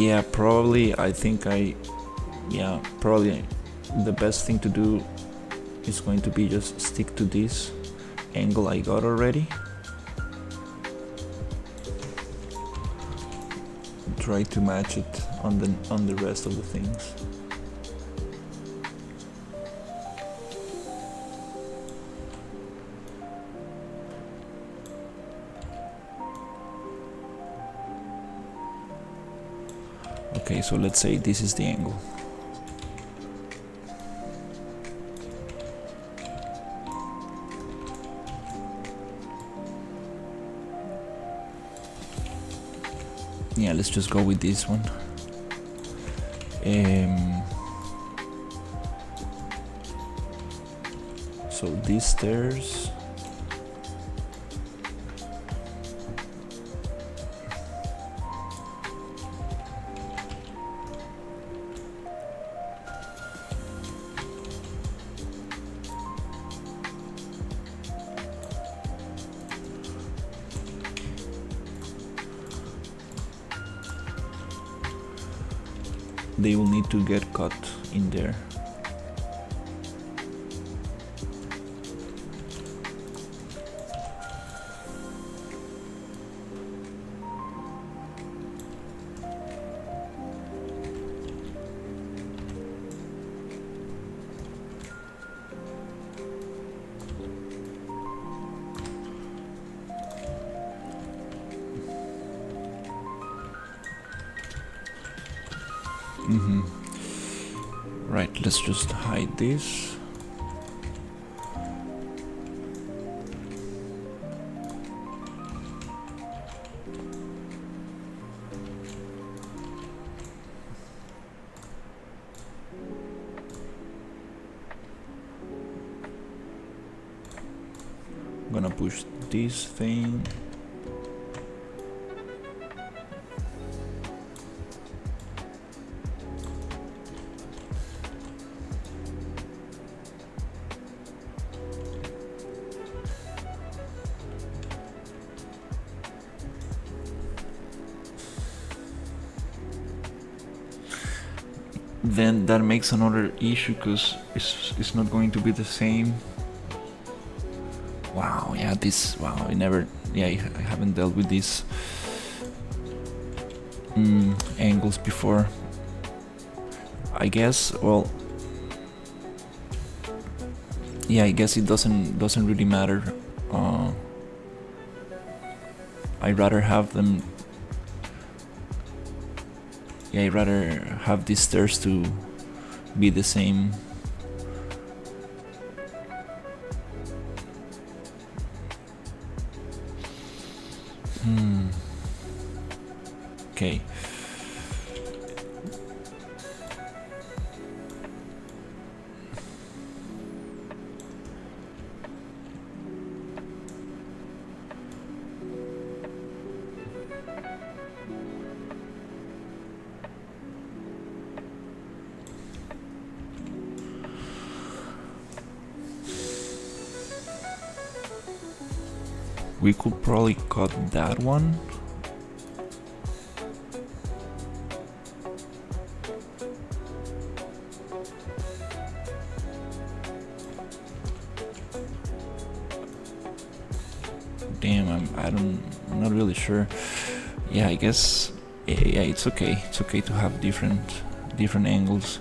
Yeah, probably. Probably the best thing to do is going to be just stick to this angle I got already. Try to match it on the rest of the things. Okay, so let's say this is the angle. Yeah, let's just go with this one. So these stairs. they will need to get cut in there. Right, let's just hide this. I'm gonna push this thing. Then that makes another issue because it's not going to be the same. Wow, yeah, this, wow, I haven't dealt with these angles before. I guess, well, yeah, I guess it doesn't really matter. I'd rather have them. Yeah, I'd rather have these stairs to be the same. Okay. We could probably cut that one. Damn, I'm not really sure. Yeah, I guess, yeah, it's okay. It's okay to have different angles.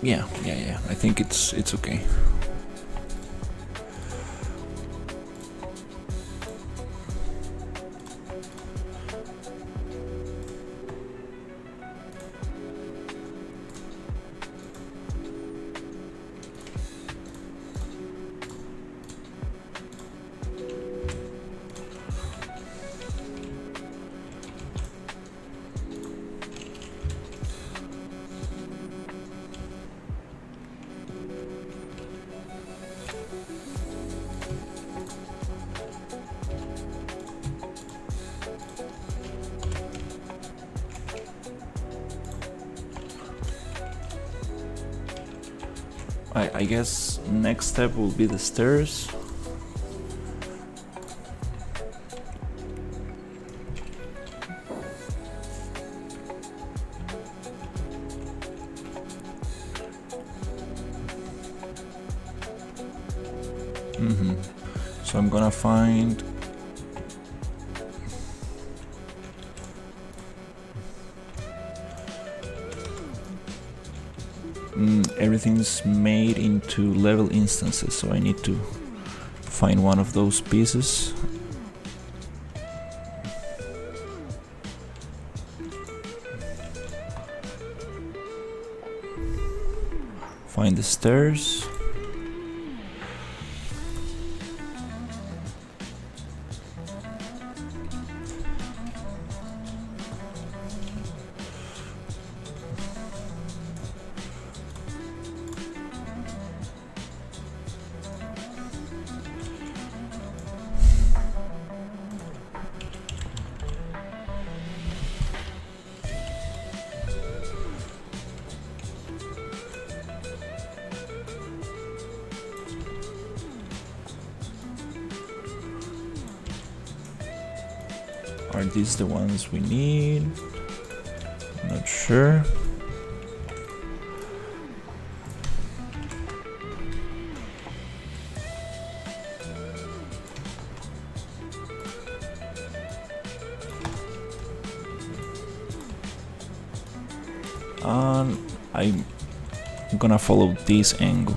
Yeah. I think it's okay. I guess next step will be the stairs. So I'm gonna find everything's made into level instances, so I need to find one of those pieces. Find the stairs. Are these the ones we need? Not sure. And I'm gonna follow this angle.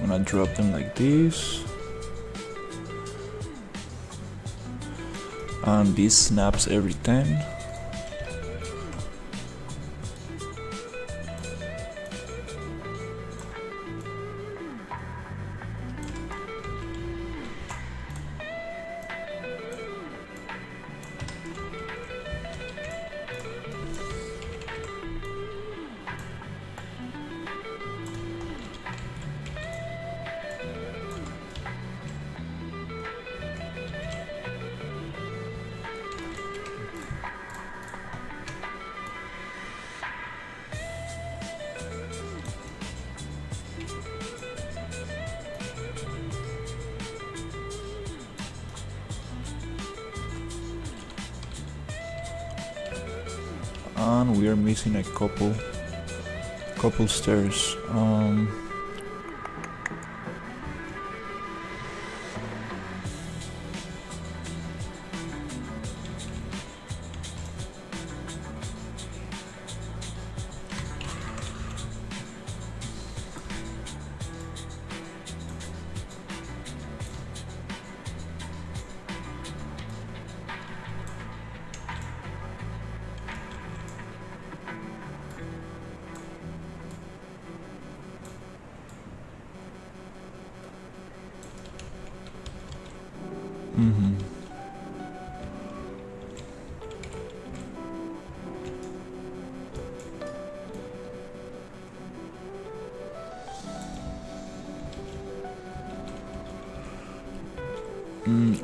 I'm gonna drop them like this. And this snaps every 10. And we are missing a couple stairs.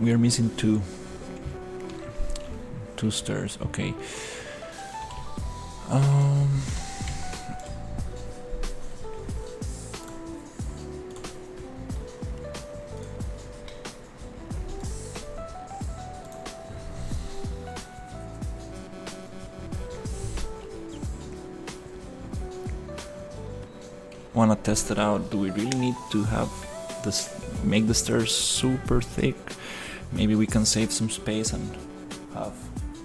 We are missing two stairs. Okay. Wanna test it out. Do we really need to have this, make the stairs super thick? Maybe we can save some space and have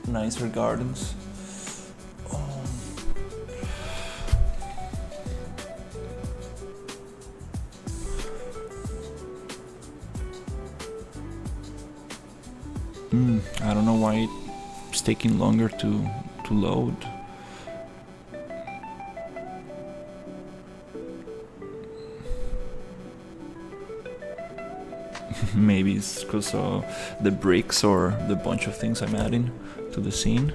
nicer gardens. I don't know why it's taking longer to load. Maybe it's because of the bricks or the bunch of things I'm adding to the scene.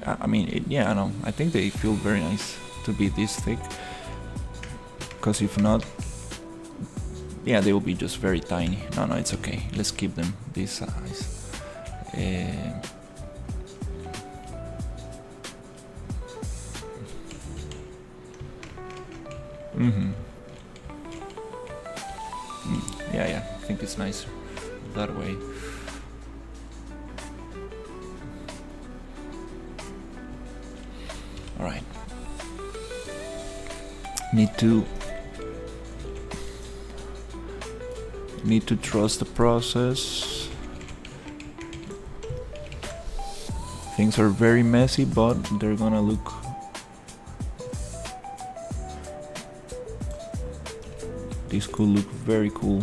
I mean, yeah, I know. I think they feel very nice to be this thick. Because if not, Yeah, they will be just very tiny. No, it's okay. Let's keep them this size. Yeah, I think it's nicer that way. All right. Need to trust the process. Things are very messy, but they're gonna look. This could look very cool.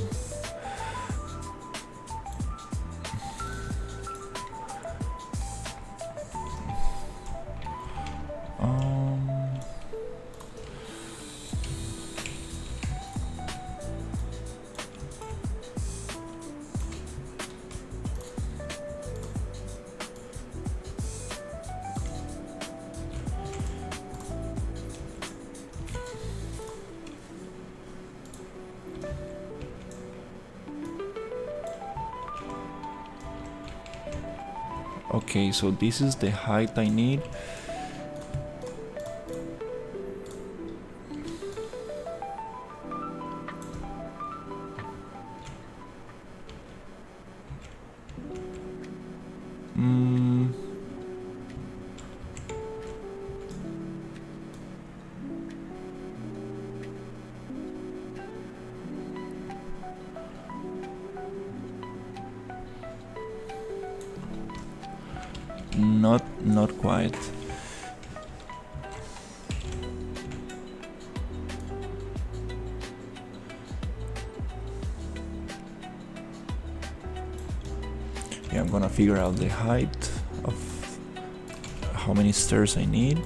Okay, so this is the height I need. Not quite. Yeah, I'm gonna figure out the height of how many stairs I need.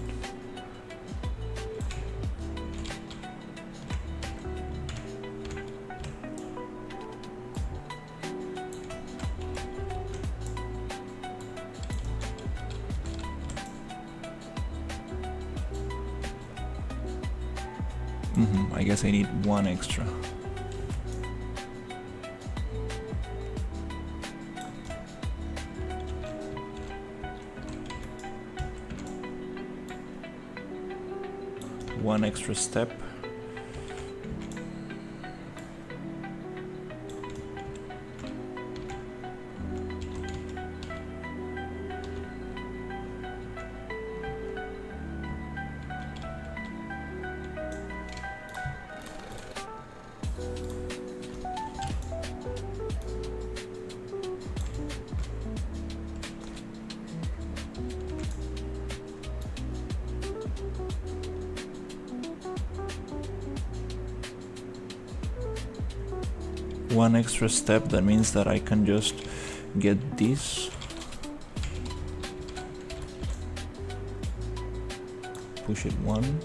I guess I need one extra. One extra step. One extra step, that means that I can just get this, push it one,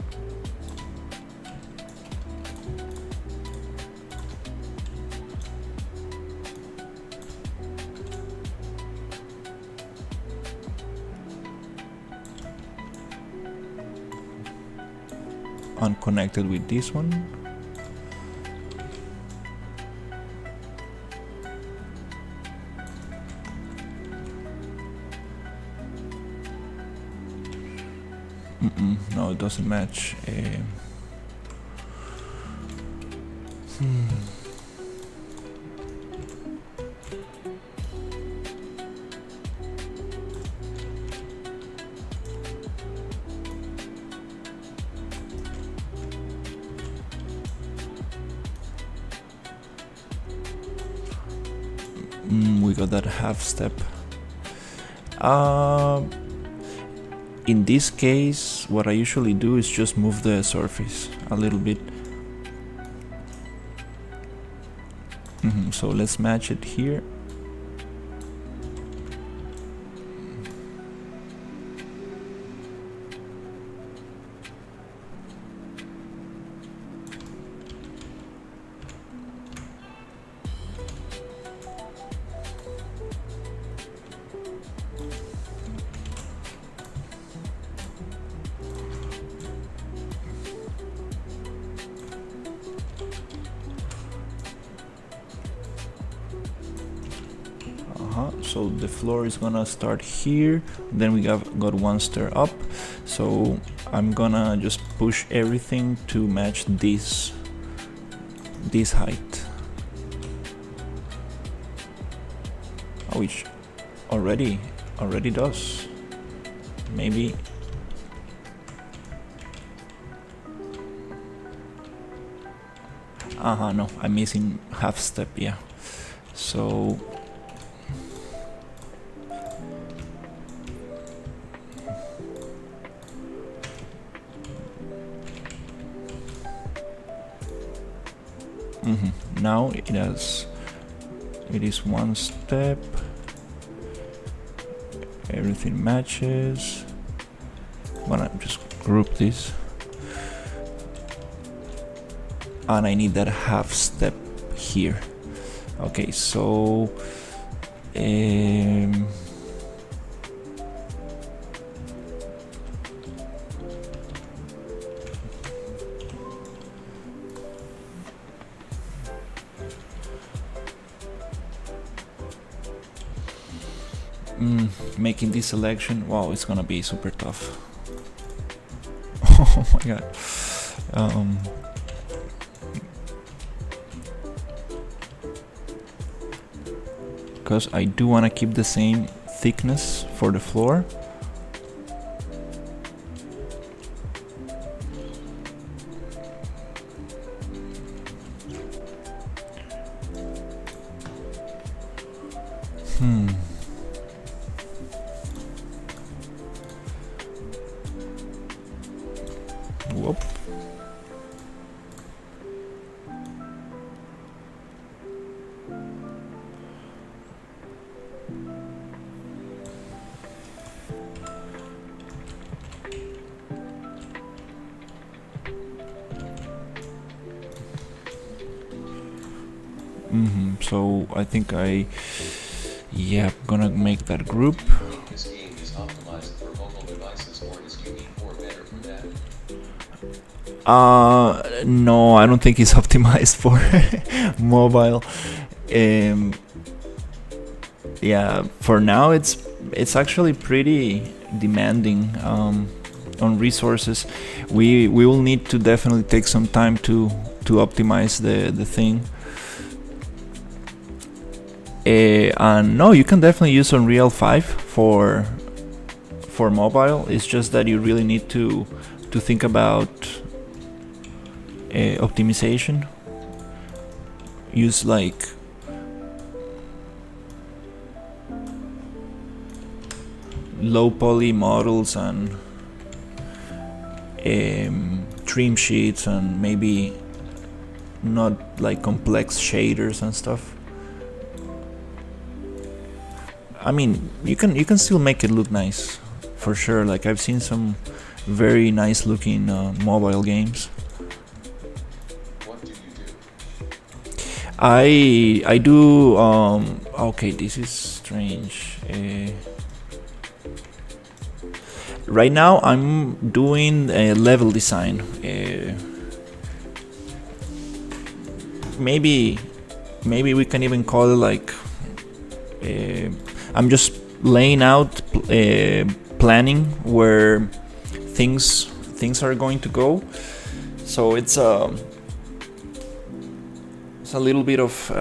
unconnected with this one. No, it doesn't match. We got that half step. In this case, what I usually do is just move the surface a little bit. So let's match it here. So the floor is gonna start here, then we got one stair up, so I'm gonna just push everything to match this height. Oh, which already does. Maybe. No, I'm missing half step, yeah. So now it is one step. Everything matches. I'm gonna just group this. And I need that half step here. Okay, so making this selection, wow, it's gonna be super tough. Oh my god. Because I do want to keep the same thickness for the floor. Whoop. So I think I'm gonna make that group. This game is optimized for mobile devices, or is UE4 better for that? No, I don't think it's optimized for mobile. Yeah, for now it's actually pretty demanding on resources. We will need to definitely take some time to optimize the thing. And no, you can definitely use Unreal 5 for mobile. It's just that you really need to think about optimization. Use like low poly models and trim sheets, and maybe not like complex shaders and stuff. I mean, you can still make it look nice, for sure. Like I've seen some very nice looking mobile games. What do you do? I do. Okay, this is strange. Right now I'm doing a level design. Maybe we can even call it like. I'm just laying out, planning where things are going to go. So it's a little bit of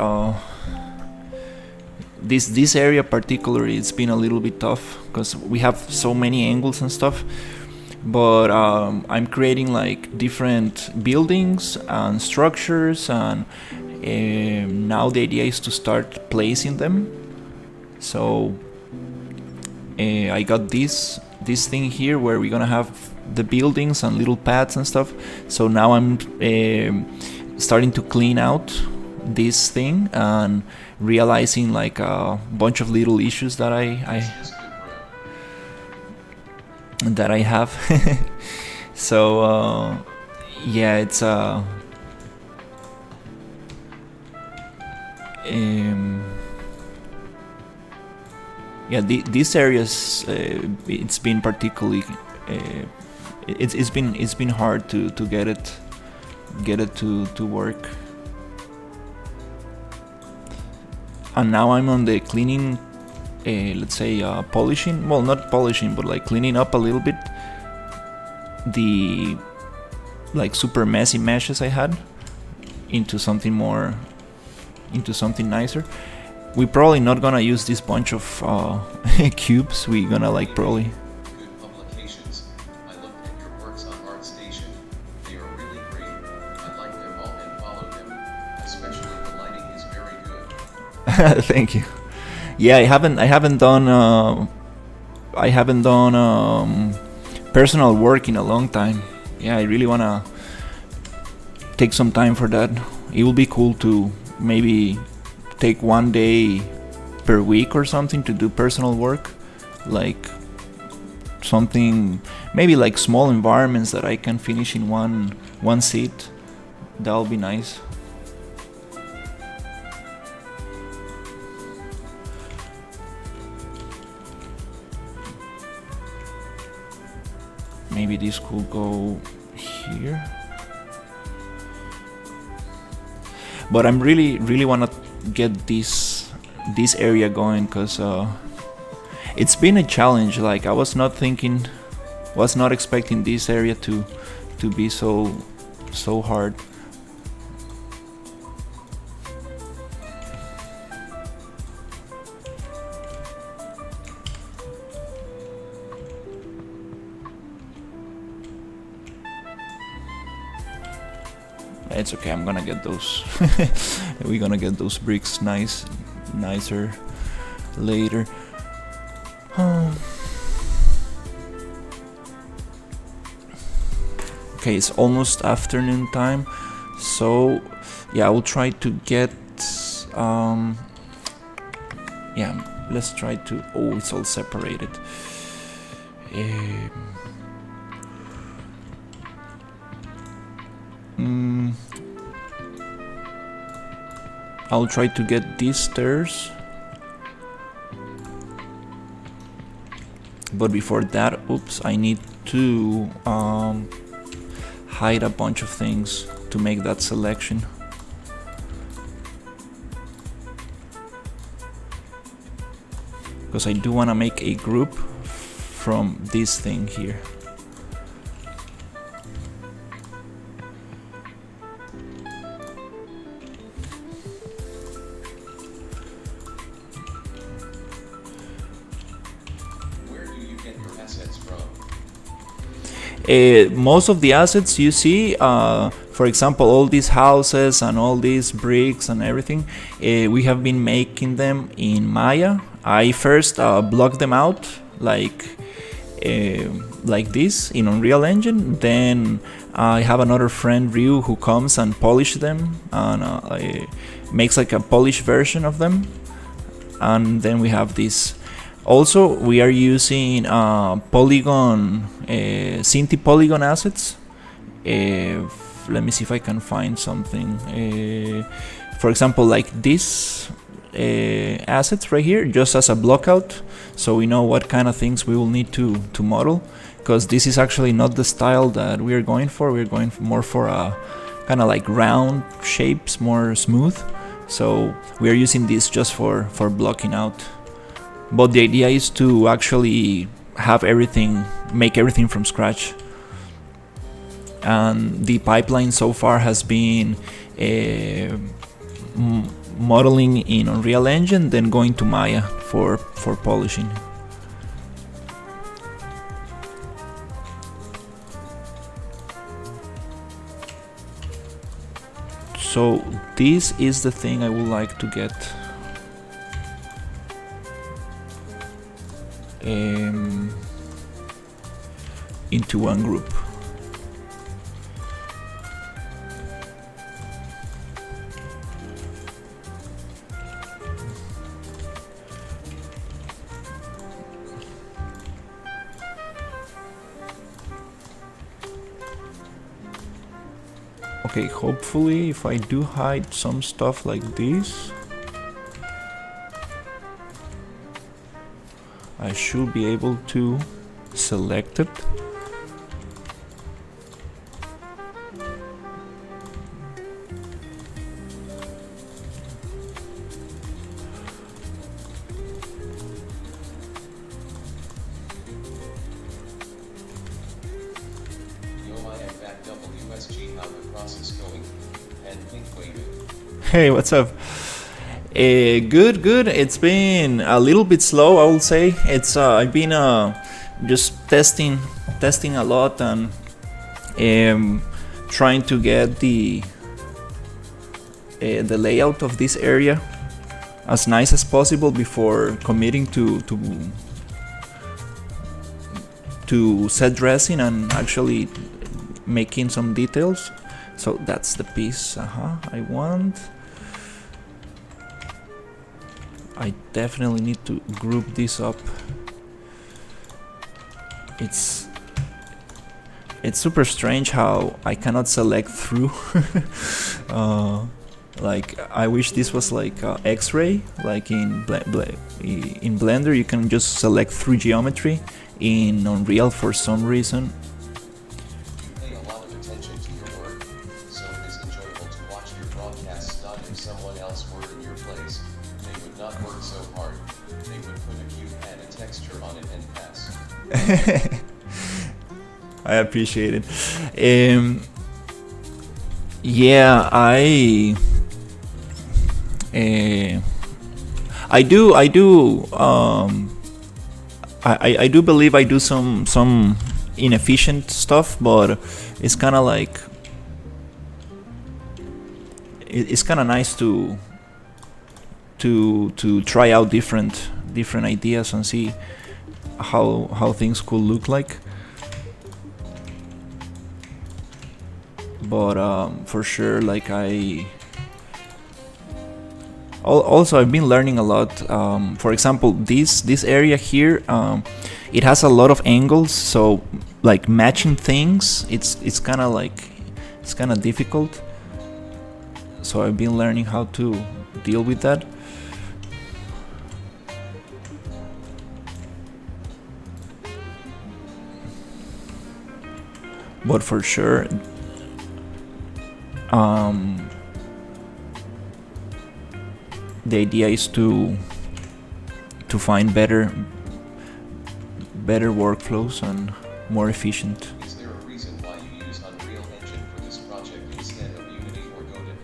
this area particularly. It's been a little bit tough because we have so many angles and stuff. But I'm creating like different buildings and structures, and now the idea is to start placing them. So I got this thing here where we're gonna have the buildings and little paths and stuff. So now I'm starting to clean out this thing and realizing like a bunch of little issues that I have. So yeah, it's yeah, these areas, it's been particularly, it's been hard to get it to work. And now I'm on the cleaning let's say polishing, well, not polishing, but like cleaning up a little bit the like super messy meshes I had into something more, into something nicer. We're probably not gonna use this bunch of cubes. We're gonna like probably Good publications. I looked at your works on ArtStation. They are really great. I like them all and follow them. Especially the lighting is very good. thank you. Yeah, I haven't done personal work in a long time. Yeah, I really wanna take some time for that. It will be cool to maybe take one day per week or something to do personal work, like something maybe like small environments that I can finish in one sit. That'll be nice. Maybe this could go here. But I'm really wanna get this area going, because it's been a challenge. Like I was not expecting this area to be so hard. It's okay, I'm gonna get those. We're gonna get those bricks nicer later. Okay, it's almost afternoon time, so yeah, I will try to get yeah, let's try to, oh, it's all separated. I'll try to get these stairs, but before that, oops, I need to hide a bunch of things to make that selection. Because I do want to make a group from this thing here. Most of the assets you see, for example, all these houses and all these bricks and everything, we have been making them in Maya. I first blocked them out like this in Unreal Engine. Then I have another friend, Ryu, who comes and polishes them and makes like a polished version of them. And then we have this. Also, we are using polygon, Cinti polygon assets. Let me see if I can find something. For example, like this assets right here, just as a blockout, so we know what kind of things we will need to model. Because this is actually not the style that we are going for. We're going more for a kind of like round shapes, more smooth. So we are using this just for blocking out. But the idea is to actually have everything, make everything from scratch. And the pipeline so far has been modeling in Unreal Engine, then going to Maya for polishing. So this is the thing I would like to get. Into one group. Okay, hopefully if I do hide some stuff like this, I should be able to select it. how the process going. And Pink waving. Hey, what's up? Good, good. It's been a little bit slow, I will say. It's I've been just testing a lot and trying to get the layout of this area as nice as possible before committing to set dressing and actually making some details. So that's the piece I want. I definitely need to group this up. It's super strange how I cannot select through. Like I wish this was like X-ray, like in Blender you can just select through geometry. In Unreal, for some reason, You pay a lot of attention to your work, so it is enjoyable to watch your broadcasts. Not if someone else were in your place, they would not work so hard. They would put a cube and a texture on it and pass. I appreciate it. Yeah, I do. I do believe I do some inefficient stuff, but it's kind of like it's kind of nice to try out different ideas and see how things could look like. But for sure, like also I've been learning a lot. For example, this area here, it has a lot of angles, so like matching things, it's kind of difficult. So I've been learning how to deal with that. But for sure, the idea is to find better workflows and more efficient. Is there a reason why you use Unreal Engine for this project instead of Unity or Godin?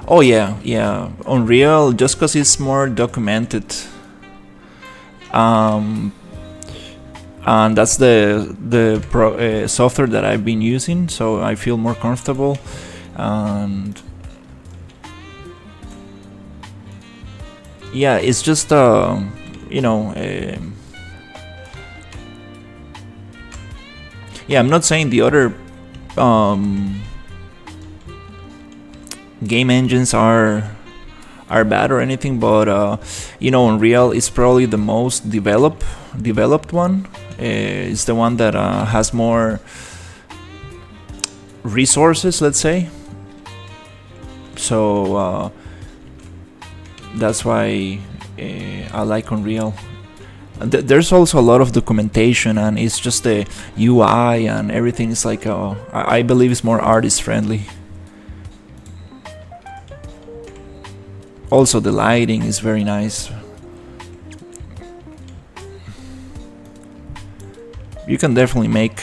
Oh yeah, Unreal, just because it's more documented. And that's the software that I've been using, so I feel more comfortable. And yeah, it's just yeah, I'm not saying the other game engines are bad or anything, but Unreal is probably the most developed one. It's the one that has more resources, let's say. So that's why I like Unreal. There's also a lot of documentation, and it's just the UI and everything is like I believe it's more artist friendly. Also the lighting is very nice. You can definitely make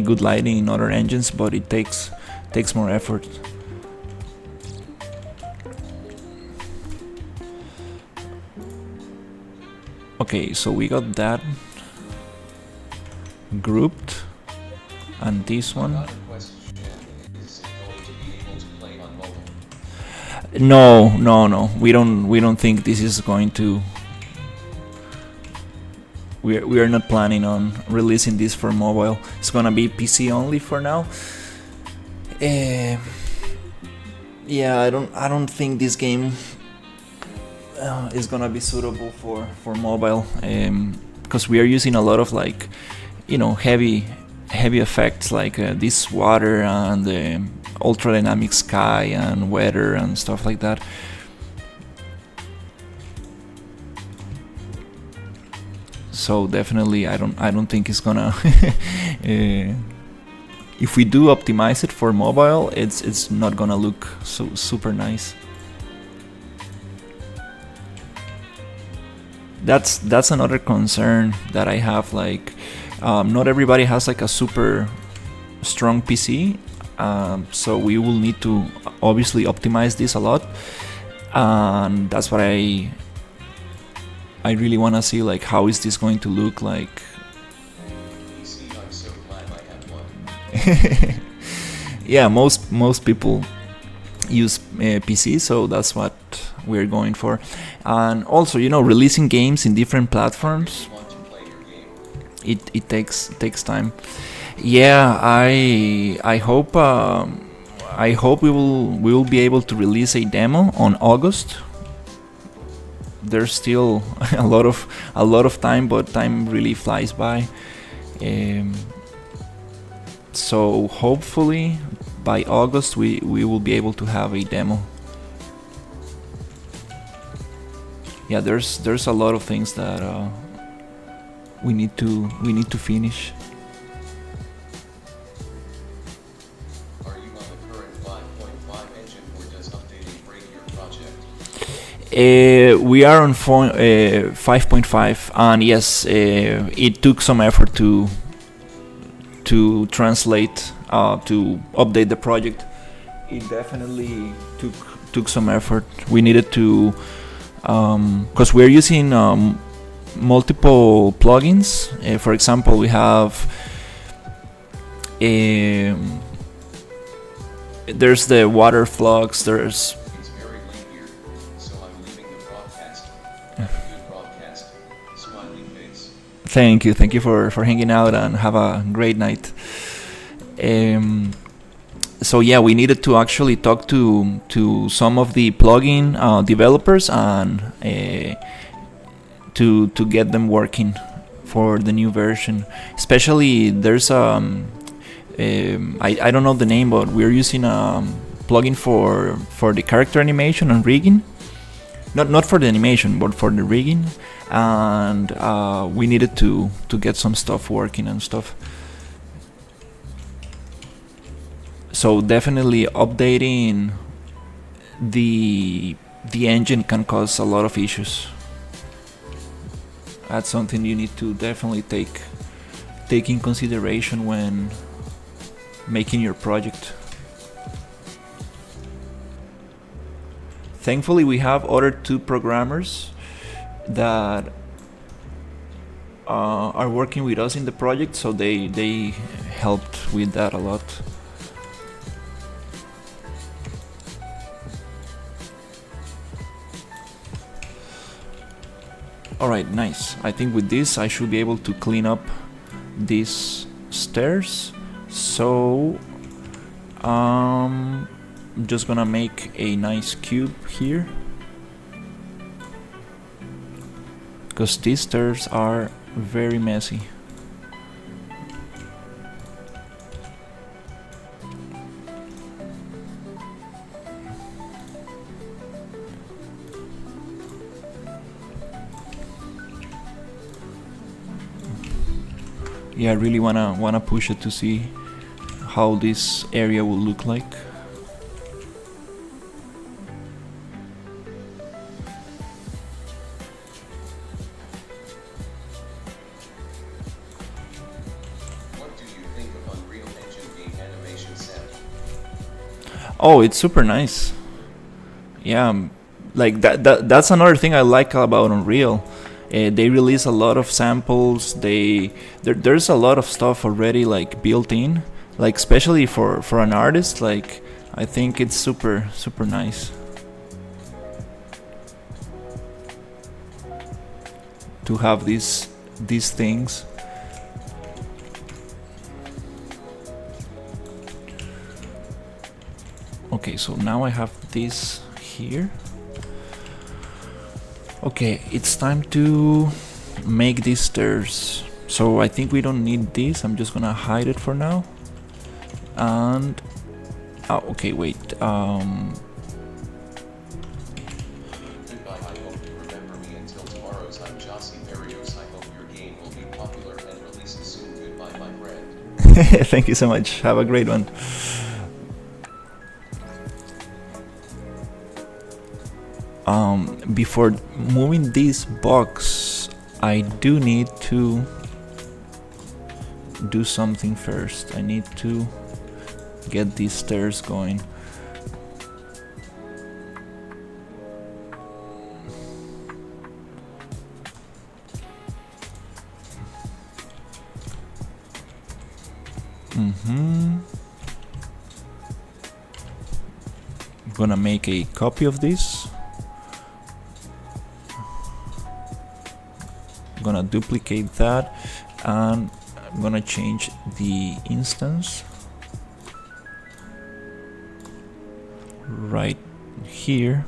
good lighting in other engines, but it takes more effort. Okay, so we got that grouped, and this one. Got a question. Is it going to be able to play on mobile? No. We don't think this is going to. We are not planning on releasing this for mobile. It's gonna be PC only for now. Yeah, I don't think this game is gonna be suitable for mobile, because we are using a lot of like, heavy effects like this water and the ultra dynamic sky and weather and stuff like that. So definitely, I don't think it's gonna. If we do optimize it for mobile, it's not gonna look so super nice. That's another concern that I have. Like, not everybody has like a super strong PC. So we will need to obviously optimize this a lot, and that's what I really want to see, like how is this going to look like. PC, I'm so glad I have one. Yeah, most people use PC, so that's what we're going for. And also, releasing games in different platforms, You want to play your game. it takes time. Yeah, I hope we will be able to release a demo on August. There's still a lot of time, but time really flies by. So hopefully by August we will be able to have a demo. Yeah, there's a lot of things that we need to finish. Are you on the current 5.5 engine or does updating break your project? We are on 5.5, and yes, it took some effort to translate, to update the project. It definitely took some effort. We needed to, because we're using multiple plugins. For example, we have there's the water flux. There's It's very late here, so I'm leaving the broadcast. Have a good broadcast. Smiley face. Thank you for hanging out, and have a great night. So yeah, we needed to actually talk to some of the plugin developers, and to get them working for the new version. Especially there's I don't know the name, but we're using a plugin for the character animation and rigging. Not for the animation, but for the rigging, and we needed to get some stuff working and stuff. So definitely updating the engine can cause a lot of issues. That's something you need to definitely take in consideration when making your project. Thankfully, we have other two programmers that are working with us in the project, so they helped with that a lot. Alright, nice. I think with this I should be able to clean up these stairs. So I'm just gonna make a nice cube here, because these stairs are very messy. Yeah, I really wanna push it to see how this area will look like. What do you think of Unreal Engine game animation sound? Oh, it's super nice. Yeah, like that's another thing I like about Unreal. They release a lot of samples. There's a lot of stuff already like built in, like especially for an artist. Like I think it's super nice to have these things. Okay, so now I have this here. Okay, it's time to make these stairs. So I think we don't need this. I'm just gonna hide it for now. And okay, wait. Goodbye, I hope you remember me until tomorrow's. I'm Jossie Barrios. I hope your game will be popular and released soon. Goodbye, my friend. Thank you so much. Have a great one. Before moving this box, I do need to do something first. I need to get these stairs going. I'm gonna make a copy of this. I'm gonna duplicate that, and I'm gonna change the instance right here.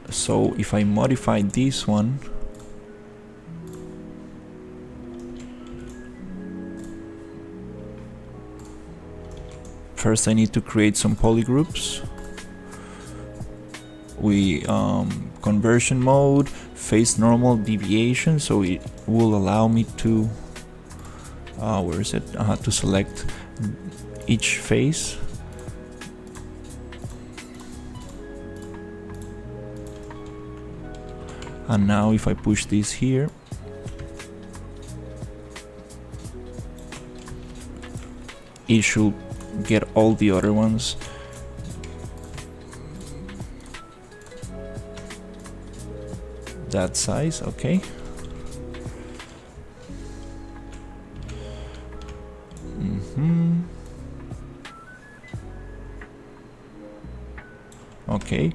So if I modify this one, first I need to create some polygroups. We conversion mode, face normal deviation, so it will allow me to where is it? To select each face. And now if I push this here, it should get all the other ones. That size, okay. Okay.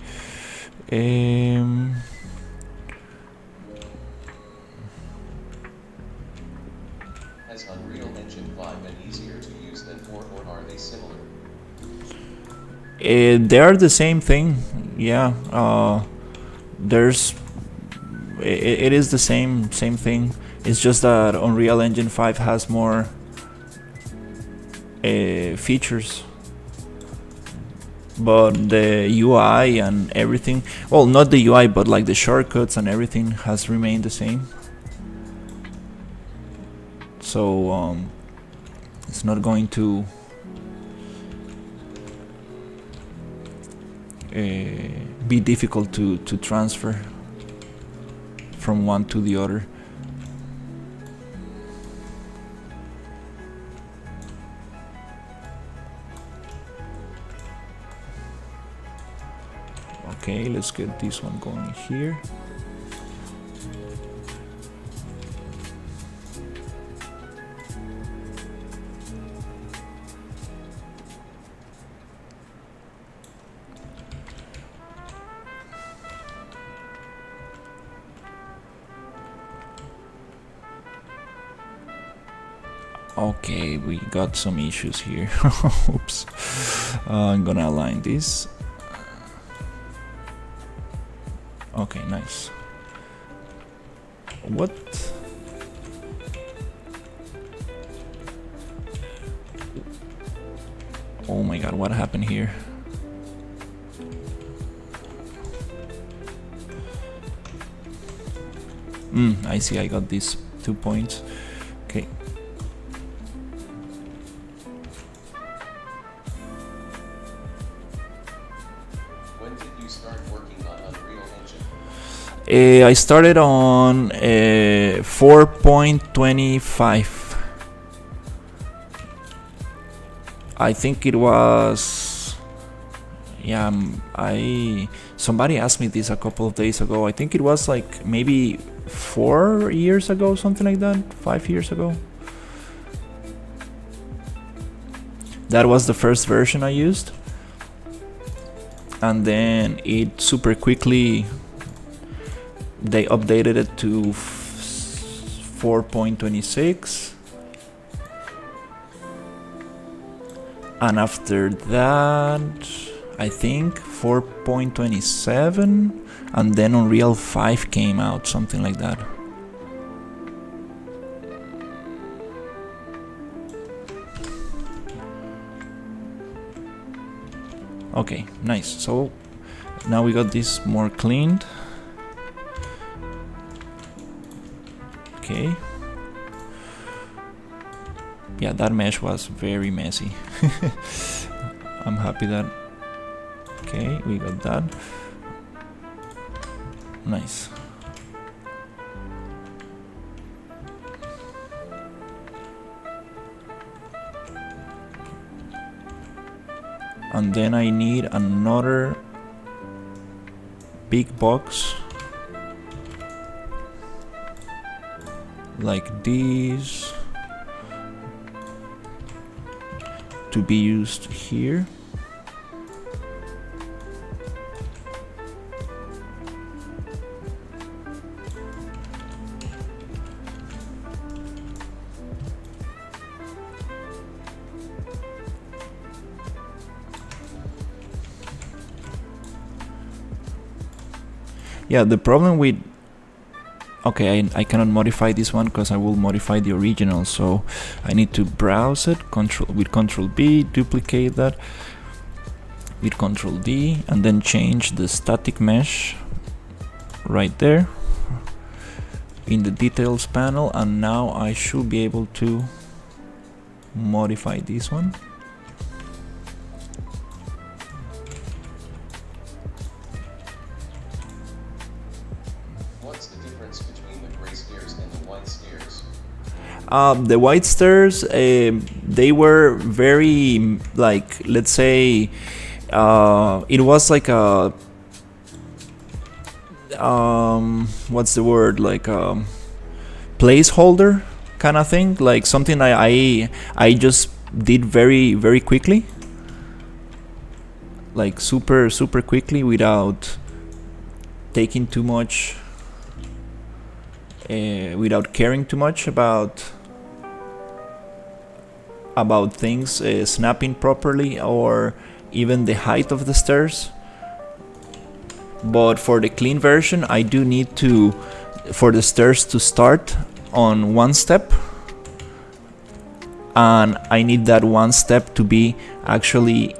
Has Unreal Engine 5 been easier to use than 4, or are they similar? They are the same thing, yeah. It is the same thing. It's just that Unreal Engine 5 has more features, but the UI and everything, well, not the UI, but like the shortcuts and everything has remained the same. So it's not going to be difficult to transfer from one to the other. Okay, let's get this one going here. Okay, we got some issues here. Oops. I'm gonna align this. Okay, nice. What? Oh my god, what happened here? I see, I got these 2 points. Okay. When did you start working on Unreal Engine? I started on 4.25. I think it was, yeah, somebody asked me this a couple of days ago. I think it was like maybe 4 years ago, something like that, 5 years ago. That was the first version I used, and then it super quickly, they updated it to 4.26. And after that, I think 4.27, and then Unreal 5 came out, something like that. Okay, nice. So now we got this more cleaned. Okay. Yeah, that mesh was very messy. I'm happy that... Okay, we got that. Nice. and then I need another big box like this to be used here. Yeah, the problem with... Okay, I cannot modify this one because I will modify the original, so I need to browse it with Control B, duplicate that with Control D, and then change the static mesh right there in the details panel, and now I should be able to modify this one. What's the difference between the gray stairs and the white stairs? The white stairs, they were very, like, let's say, it was like a, what's the word, like a placeholder kind of thing, like something I just did very quickly, like super quickly, without taking too much, without caring too much about things snapping properly, or even the height of the stairs. But for the clean version, I do need to, for the stairs to start on one step, and I need that one step to be actually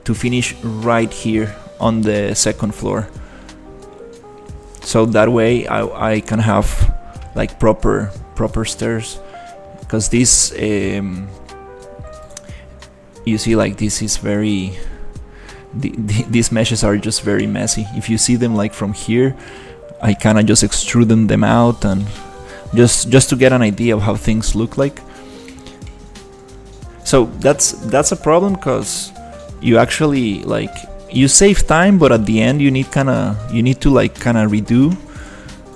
to finish right here on the second floor, so that way I can have like proper stairs. Because this, you see, like, this is very, these meshes are just very messy. If you see them like from here, I kind of just extruded them out, and just to get an idea of how things look like. So that's a problem, because you actually, like, you save time, but at the end you need to like kind of redo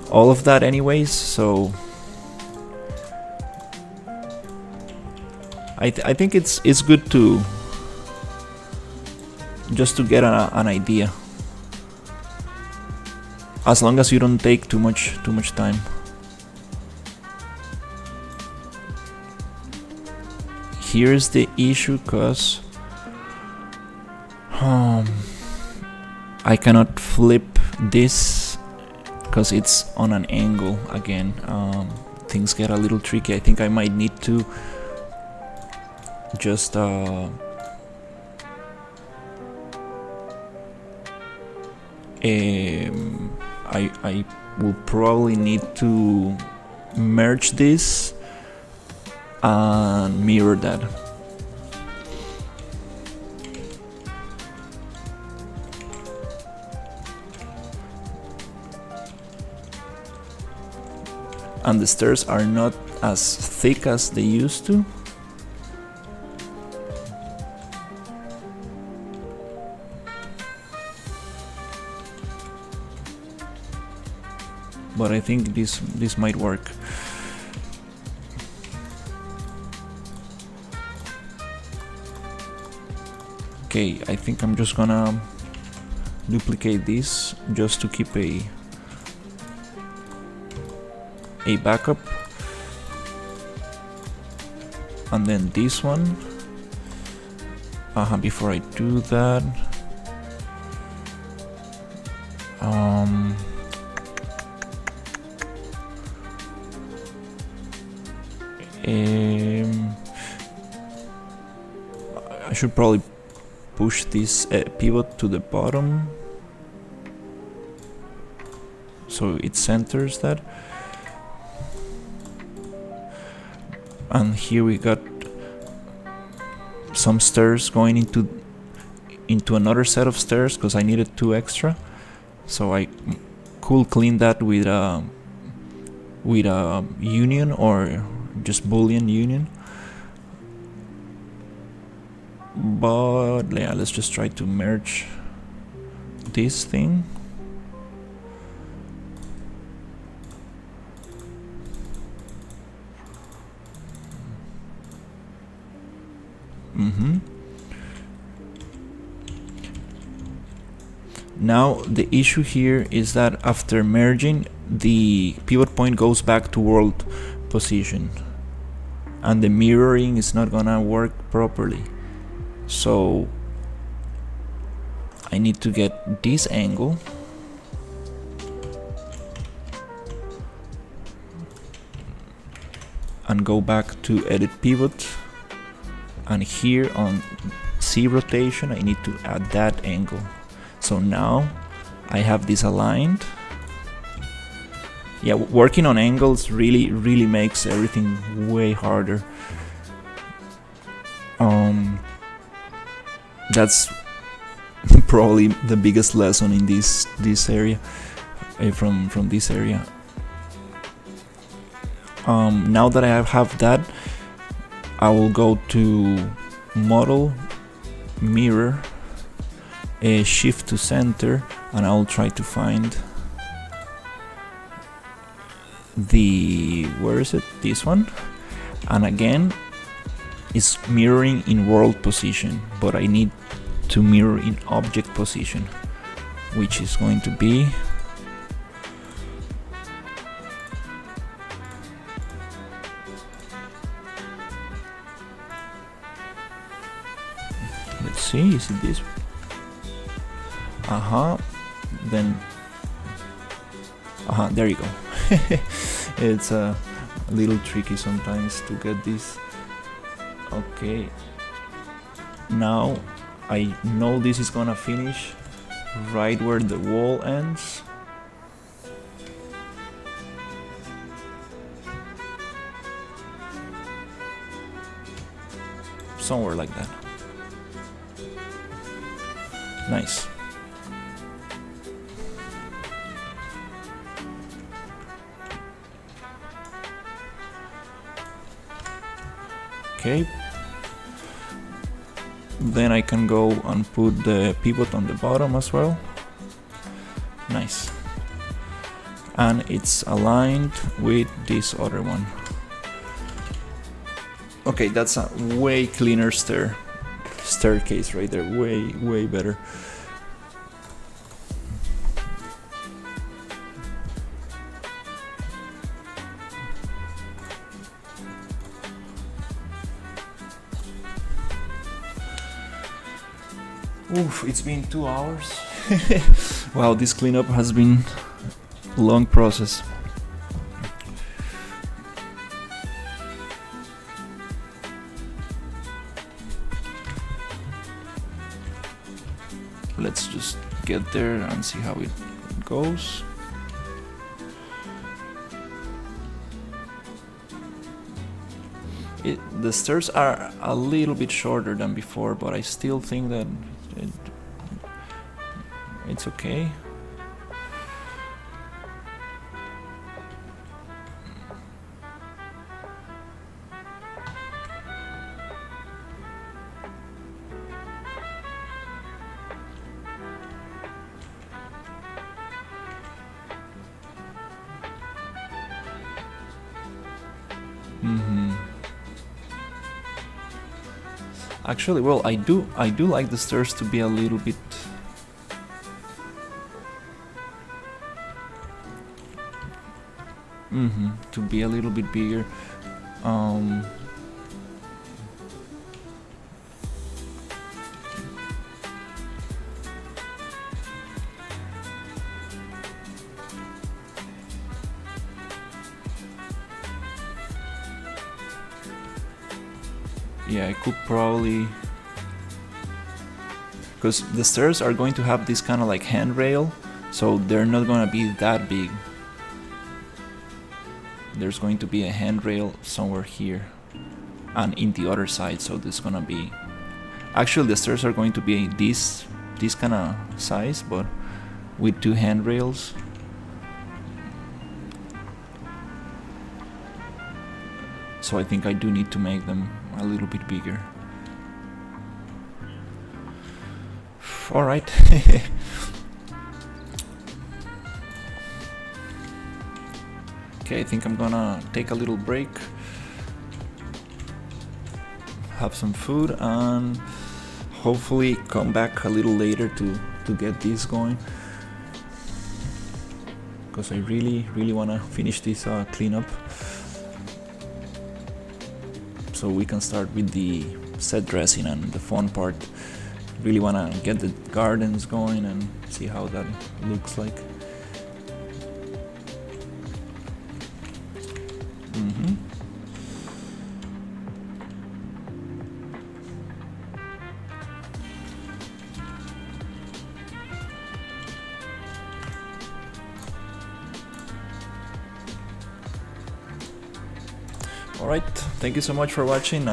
all of that anyways. So I think it's good to just to get an idea, as long as you don't take too much time. Here's the issue, cause I cannot flip this because it's on an angle again. Things get a little tricky. I think I might need to just I will probably need to merge this and mirror that. And the stairs are not as thick as they used to. But I think this might work. Okay, I think I'm just gonna duplicate this just to keep a backup, and then this one. Before I do that, I should probably push this pivot to the bottom so it centers that. And here we got some stairs going into another set of stairs, because I needed 2 extra. So I could clean that with a union, or just Boolean union. But yeah, let's just try to merge this thing. Now the issue here is that after merging, the pivot point goes back to world position and the mirroring is not gonna work properly. So I need to get this angle and go back to edit pivot, and here on C rotation I need to add that angle. So now I have this aligned. Yeah, working on angles really makes everything way harder. That's probably the biggest lesson in this area, from this area. Now that I have that, I will go to model, mirror, shift to center, and I'll try to find the, where is it, this one, and again it's mirroring in world position, but I need to mirror in object position, which is going to be let's see, is it this? Then there you go. It's a little tricky sometimes to get this. Okay, now I know this is gonna finish right where the wall ends. Somewhere like that. Nice. Okay. Then I can go and put the pivot on the bottom as well. Nice. And it's aligned with this other one. Okay, that's a way cleaner staircase right there. Way better. Oof, it's been 2 hours. Wow, this cleanup has been a long process. Let's just get there and see how it goes. The stairs are a little bit shorter than before, but I still think that it's okay. Actually, well, I do like the stairs to be a little bit to be a little bit bigger. Yeah, I could probably, because the stairs are going to have this kind of like handrail, so they're not gonna be that big. There's going to be a handrail somewhere here and in the other side, so there's gonna be, actually the stairs are going to be this kind of size, but with 2 handrails. So I think I do need to make them a little bit bigger. All right. Okay, I think I'm gonna take a little break, have some food, and hopefully come back a little later to get this going, because I really want to finish this cleanup so we can start with the set dressing and the fun part. Really want to get the gardens going and see how that looks like. Alright, thank you so much for watching, and